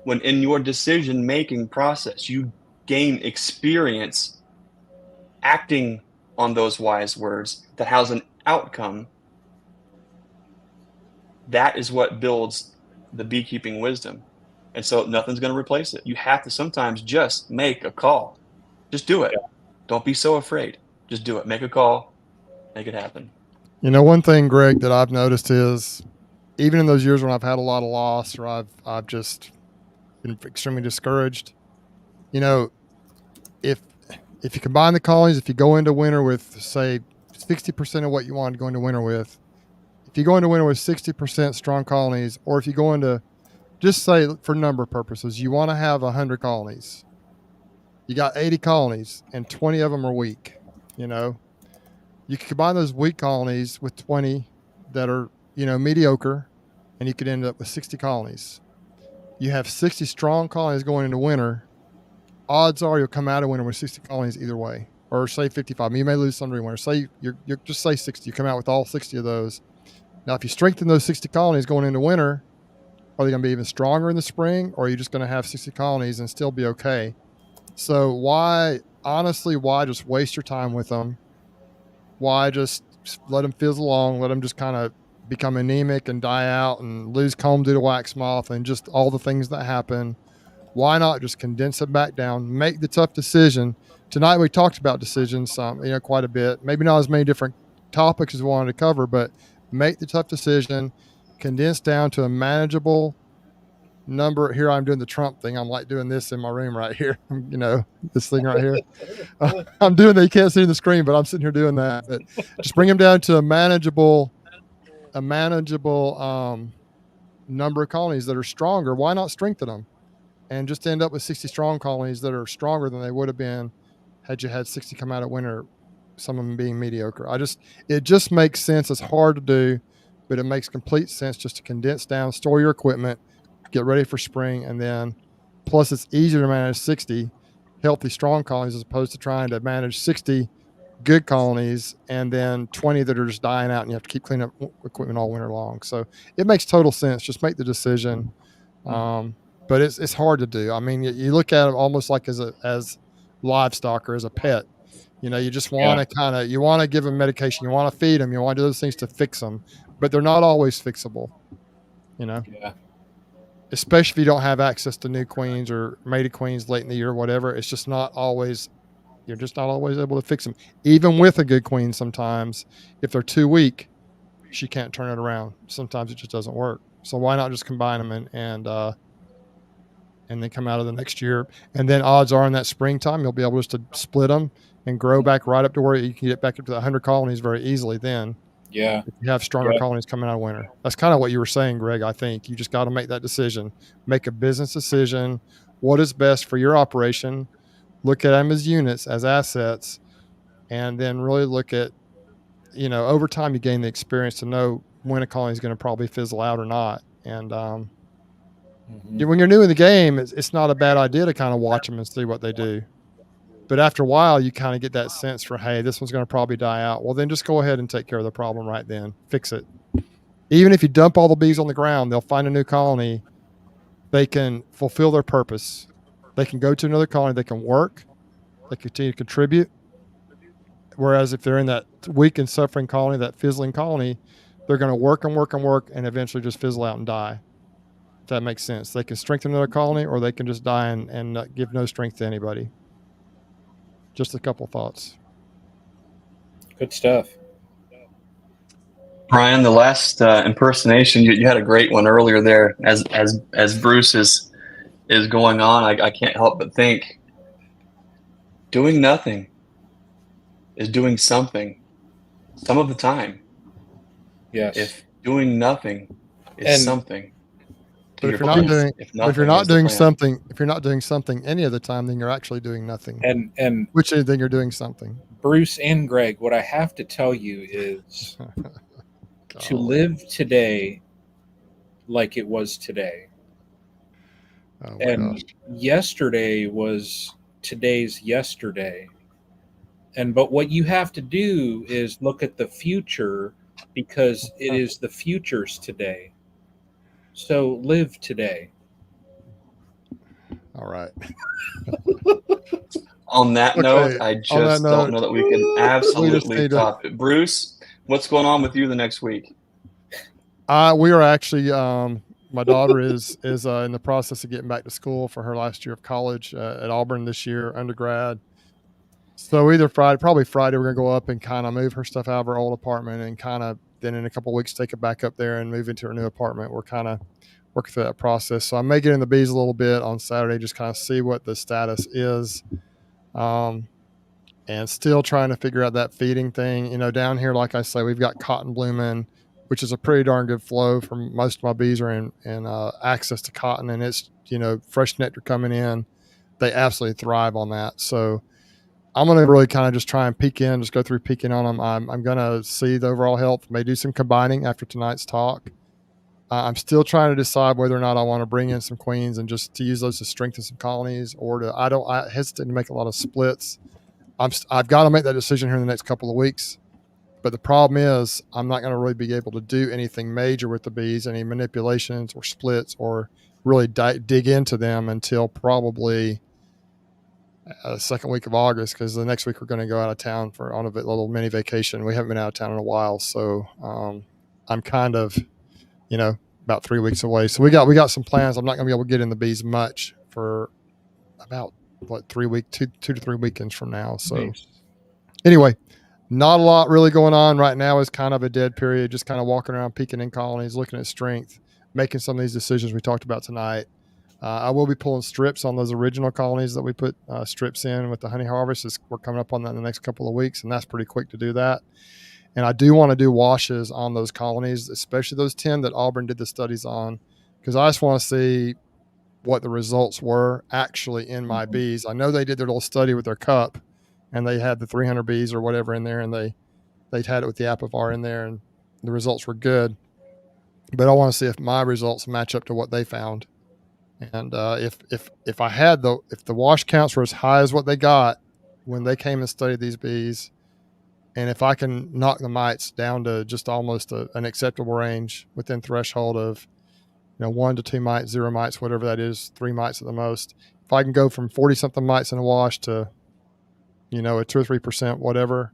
when in your decision-making process you gain experience acting on those wise words that has an outcome. That is what builds the beekeeping wisdom. And so nothing's going to replace it. You have to sometimes just make a call. Just do it. Yeah. Don't be so afraid. Just do it. Make a call. Make it happen. One thing, Greg, that I've noticed is even in those years when I've had a lot of loss, or I've just been extremely discouraged, if you combine the colonies, if you go into winter with, say, 60% of what you wanted to go into winter with, if you go into winter with 60% strong colonies, or if you go into, just say for number purposes, you want to have 100 colonies. You got 80 colonies and 20 of them are weak. You can combine those weak colonies with 20 that are, mediocre, and you could end up with 60 colonies. You have 60 strong colonies going into winter. Odds are you'll come out of winter with 60 colonies either way, or say 55. You may lose some during winter. Say you're just say 60. You come out with all 60 of those. Now, if you strengthen those 60 colonies going into winter, are they going to be even stronger in the spring, or are you just going to have 60 colonies and still be okay? So why just waste your time with them? Why just let them fizzle along? Let them just kind of become anemic and die out and lose comb due to wax moth and just all the things that happen? Why not just condense it back down, make the tough decision? Tonight we talked about decisions, quite a bit. Maybe not as many different topics as we wanted to cover, but make the tough decision, condense down to a manageable number. Here I'm doing the Trump thing. I'm like doing this in my room right here. This thing right here. I'm doing that. You can't see in the screen, but I'm sitting here doing that. But just bring them down to a manageable number of colonies that are stronger. Why not strengthen them and just end up with 60 strong colonies that are stronger than they would have been had you had 60 come out of winter, some of them being mediocre? It just makes sense. It's hard to do, but it makes complete sense just to condense down, store your equipment, get ready for spring, and then plus it's easier to manage 60 healthy, strong colonies as opposed to trying to manage 60 good colonies and then 20 that are just dying out and you have to keep cleaning up equipment all winter long. So it makes total sense. Just make the decision. But it's hard to do. I mean, you look at it almost like as livestock or as a pet. You just want to you want to give them medication. You want to feed them. You want to do those things to fix them, but they're not always fixable, Yeah. Especially if you don't have access to new queens or mated queens late in the year or whatever. It's just not always, you're just not always able to fix them. Even with a good queen, sometimes if they're too weak, she can't turn it around. Sometimes it just doesn't work. So why not just combine them and then come out of the next year? And then odds are in that springtime, you'll be able just to split them and grow back right up to where you can get back up to the 100 colonies very easily then. Yeah. If you have stronger colonies coming out of winter. That's kind of what you were saying, Greg. I think you just got to make that decision. Make a business decision. What is best for your operation? Look at them as units, as assets, and then really look at, over time you gain the experience to know when a colony is going to probably fizzle out or not. And when you're new in the game, it's not a bad idea to kind of watch them and see what they do. But after a while, you kind of get that sense for, hey, this one's going to probably die out. Well, then just go ahead and take care of the problem right then. Fix it. Even if you dump all the bees on the ground, they'll find a new colony. They can fulfill their purpose. They can go to another colony. They can work. They continue to contribute. Whereas if they're in that weak and suffering colony, that fizzling colony, they're going to work and work and work and eventually just fizzle out and die. If that makes sense. They can strengthen another colony, or they can just die and give no strength to anybody. Just a couple thoughts. Good stuff. Brian, the last impersonation, you had a great one earlier there. As Bruce is going on, I can't help but think, doing nothing is doing something some of the time. Yes. If doing nothing is something. But if you're not doing something any of the time, then you're actually doing nothing. And which then you're doing something. Bruce and Greg, what I have to tell you is to live today like it was today. Oh and gosh. Yesterday was today's yesterday. But what you have to do is look at the future, because it is the future's today. So live today. All right. On that note, I just don't know that we can absolutely top it. Bruce, what's going on with you the next week? We are actually, my daughter is in the process of getting back to school for her last year of college at Auburn this year, undergrad. So either probably Friday, we're going to go up and kind of move her stuff out of her old apartment and kind of then in a couple of weeks take it back up there and move into her new apartment. We're kind of working through that process. So I may get in the bees a little bit on Saturday, just kind of see what the status is. And still trying to figure out that feeding thing. Down here, like I say, we've got cotton blooming, which is a pretty darn good flow. From most of my bees are in access to cotton, and it's fresh nectar coming in. They absolutely thrive on that. So I'm going to really kind of just try and just go through peeking on them. I'm going to see the overall health. May do some combining after tonight's talk. I'm still trying to decide whether or not I want to bring in some queens and just to use those to strengthen some colonies, or I hesitate to make a lot of splits. I've got to make that decision here in the next couple of weeks. But the problem is I'm not going to really be able to do anything major with the bees, any manipulations or splits, or really dig into them until probably the second week of August, because the next week we're going to go out of town on a little mini vacation. We haven't been out of town in a while. So I'm kind of, about 3 weeks away. So we got some plans. I'm not going to be able to get in the bees much for about 2 to 3 weekends from now. So anyway, not a lot really going on right now. Is kind of a dead period, just kind of walking around, peeking in colonies, looking at strength, making some of these decisions we talked about tonight. I will be pulling strips on those original colonies that we put strips in with the honey harvest. We're coming up on that in the next couple of weeks, and that's pretty quick to do that. And I do want to do washes on those colonies, especially those 10 that Auburn did the studies on, because I just want to see what the results were actually in my bees. I know they did their little study with their cup, and they had the 300 bees or whatever in there, and they'd had it with the Apiary in there, and the results were good. But I want to see if my results match up to what they found. And if the wash counts were as high as what they got when they came and studied these bees, and if I can knock the mites down to just almost an acceptable range within threshold of 1 to 2 mites, 0 mites, whatever that is, 3 mites at the most. If I can go from 40 something mites in a wash to a 2 or 3% whatever,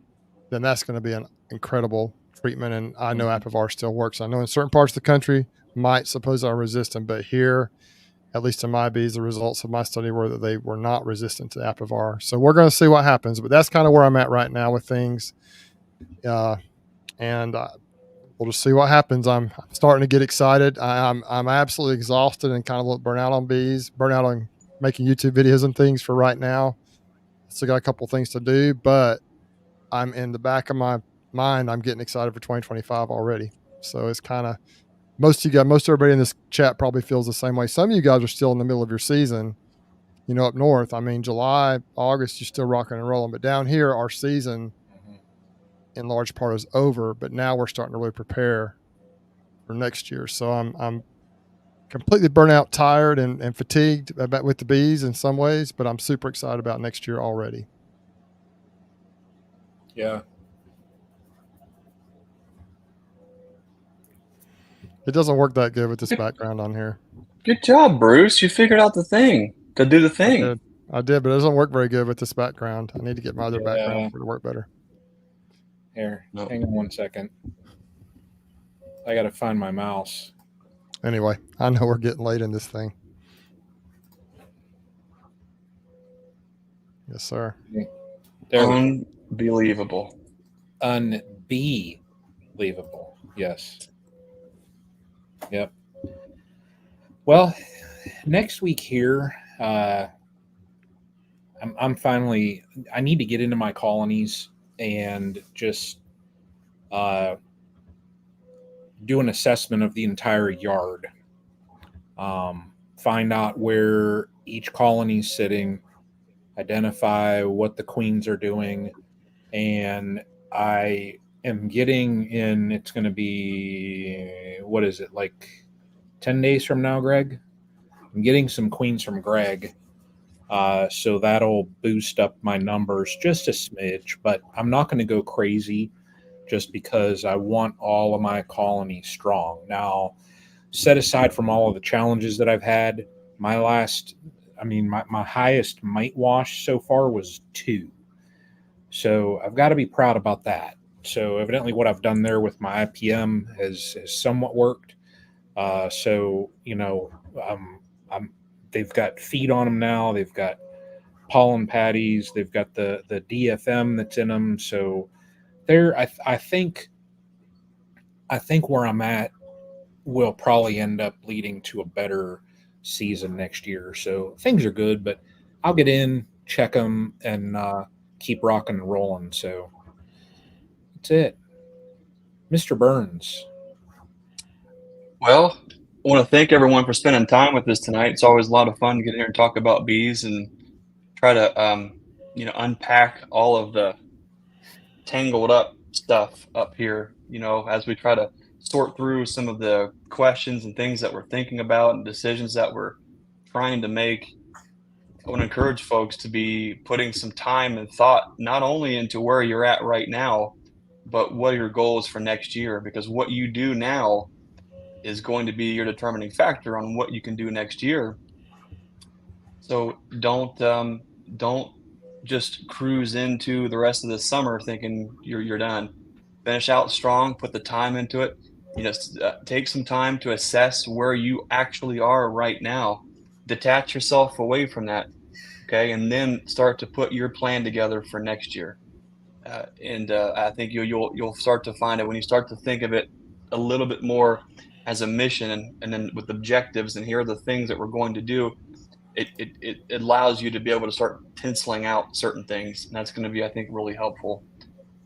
then that's going to be an incredible treatment. And I know Apiary still works. I know in certain parts of the country mites suppose are resistant, but here, at least in my bees, the results of my study were that they were not resistant to Apiary. So we're going to see what happens, but that's kind of where I'm at right now with things. We'll just see what happens. I'm starting to get excited. I'm absolutely exhausted and kind of a little burnt out on bees, burnt out on making YouTube videos and things for right now. Still got a couple things to do, but I'm in the back of my mind, I'm getting excited for 2025 already. So it's kind of, most everybody in this chat probably feels the same way. Some of you guys are still in the middle of your season, up north. I mean, July, August, you're still rocking and rolling, but down here, our season in large part is over, but now we're starting to really prepare for next year. So I'm completely burnt out, tired, and fatigued with the bees in some ways, but I'm super excited about next year already. Yeah. It doesn't work that good with this background on here. Good job, Bruce. You figured out the thing to do the thing. I did, but it doesn't work very good with this background. I need to get my other background for it to work better. Here, hang on 1 second. I got to find my mouse. Anyway, I know we're getting late in this thing. Yes, sir. There Unbelievable. Unbelievable. Yes. Yep. Well, next week here, I'm finally, I need to get into my colonies and just do an assessment of the entire yard. Find out where each colony is sitting, identify what the queens are doing, and I am getting in, it's going to be, what is it, like 10 days from now, Greg? I'm getting some queens from Greg. So that'll boost up my numbers just a smidge, but I'm not going to go crazy just because I want all of my colonies strong. Now, set aside from all of the challenges that I've had, my highest mite wash so far was 2. So I've got to be proud about that. So evidently what I've done there with my IPM has somewhat worked. So, they've got feed on them now. They've got pollen patties. They've got the DFM that's in them. So I think where I'm at will probably end up leading to a better season next year. So things are good, but I'll get in, check them, and keep rocking and rolling. So that's it. Mr. Burns. Well, I want to thank everyone for spending time with us tonight. It's always a lot of fun to get in here and talk about bees and try to, unpack all of the tangled up stuff up here, as we try to sort through some of the questions and things that we're thinking about and decisions that we're trying to make. I want to encourage folks to be putting some time and thought not only into where you're at right now, but what are your goals for next year? Because what you do now is going to be your determining factor on what you can do next year. So don't just cruise into the rest of the summer thinking you're done. Finish out strong, put the time into it. Take some time to assess where you actually are right now. Detach yourself away from that, okay, and then start to put your plan together for next year. I think you'll start to find it when you start to think of it a little bit more as a mission and then with objectives, and here are the things that we're going to do. It allows you to be able to start penciling out certain things, and that's going to be, I think, really helpful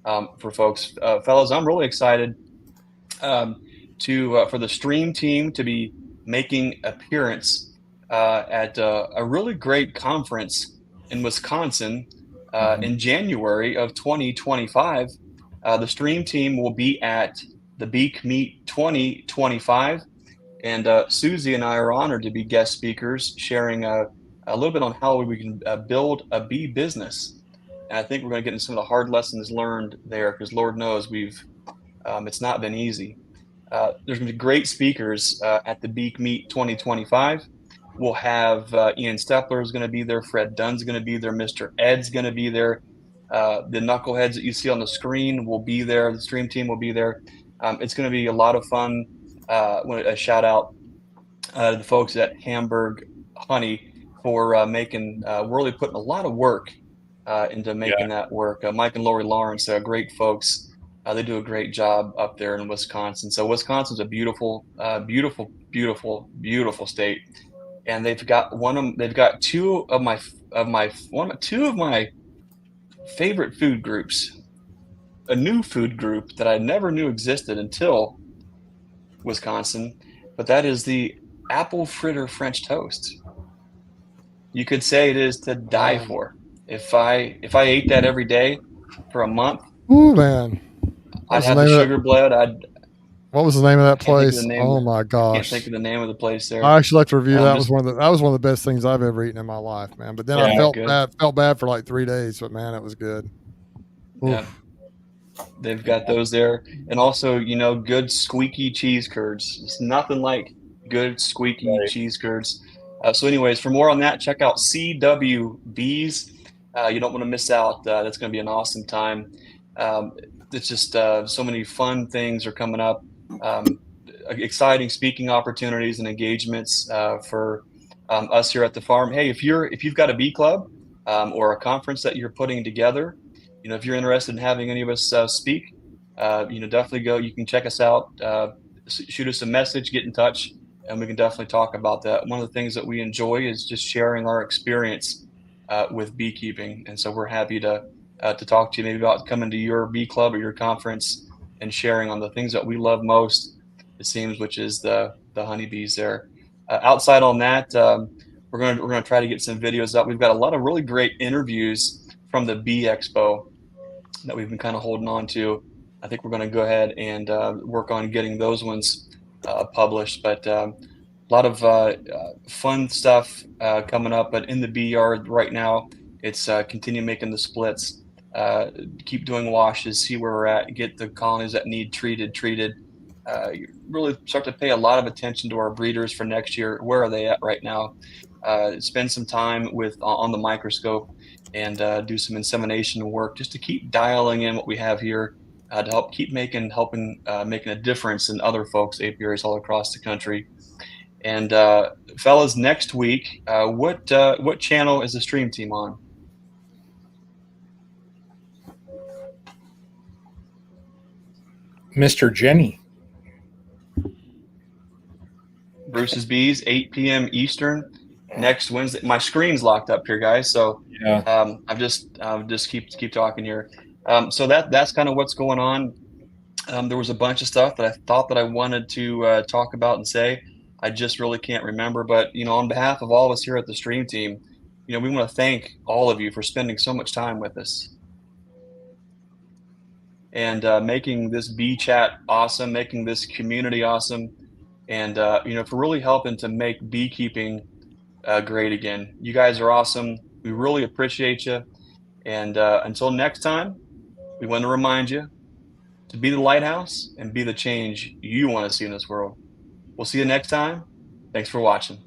for folks. Fellas, I'm really excited for the StreamTeam to be making appearance at a really great conference in Wisconsin in January of 2025. The StreamTeam will be at the Beak Meet 2025. And Susie and I are honored to be guest speakers, sharing a little bit on how we can build a bee business. And I think we're going to get into some of the hard lessons learned there, because Lord knows it's not been easy. There's going to be great speakers at the Beak Meet 2025. We'll have Ian Stepler is going to be there. Fred Dunn's going to be there. Mr. Ed's going to be there. The knuckleheads that you see on the screen will be there. The StreamTeam will be there. It's going to be a lot of fun. I want to shout out to the folks at Hamburg Honey for really putting a lot of work into making that work. Mike and Lori Lawrence, great folks. They do a great job up there in Wisconsin. So Wisconsin's a beautiful, beautiful, beautiful, beautiful state, and they've got two of my favorite food groups. A new food group that I never knew existed until Wisconsin, but that is the apple fritter French toast. You could say it is to die for. If I ate that every day for a month, ooh man, I'd have the sugar blood. What was the name of that place? Oh my gosh, I can't think of the name of the place there. I actually like to review that. Was one of the best things I've ever eaten in my life, man. But then I felt bad for like 3 days, but man, it was good. Yeah. They've got those there. And also, you know, good squeaky cheese curds. It's nothing like good squeaky cheese curds. So anyways, for more on that, check out CWBs. You don't want to miss out. That's going to be an awesome time. It's just so many fun things are coming up. Exciting speaking opportunities and engagements for us here at the farm. Hey, if you've got a bee club or a conference that you're putting together, you know, if you're interested in having any of us speak, you know, definitely go. You can check us out, shoot us a message, get in touch, and we can definitely talk about that. One of the things that we enjoy is just sharing our experience with beekeeping, and so we're happy to talk to you maybe about coming to your bee club or your conference and sharing on the things that we love most, it seems, which is the honeybees there. Outside on that, we're going to try to get some videos up. We've got a lot of really great interviews from the Bee Expo that we've been kind of holding on to. I think we're going to go ahead and work on getting those ones published. But a lot of fun stuff coming up. But in the bee yard right now, it's continue making the splits, keep doing washes, see where we're at, get the colonies that need treated. Really start to pay a lot of attention to our breeders for next year. Where are they at right now? Spend some time with on the microscope and do some insemination work just to keep dialing in what we have here to help keep making a difference in other folks' apiaries all across the country. And fellas, next week, what channel is the Stream Team on? Mr. Jenny. Bruce's Bees, 8 p.m. Eastern next Wednesday. My screen's locked up here, guys. So Yeah. I'm just keep talking here. So that's kind of what's going on. There was a bunch of stuff that I thought that I wanted to talk about and say. I just really can't remember. But you know, on behalf of all of us here at the Stream Team, you know, we want to thank all of you for spending so much time with us and making this bee chat awesome, making this community awesome, and you know, for really helping to make beekeeping great again. You guys are awesome. We really appreciate you. And until next time, we want to remind you to be the lighthouse and be the change you want to see in this world. We'll see you next time. Thanks for watching.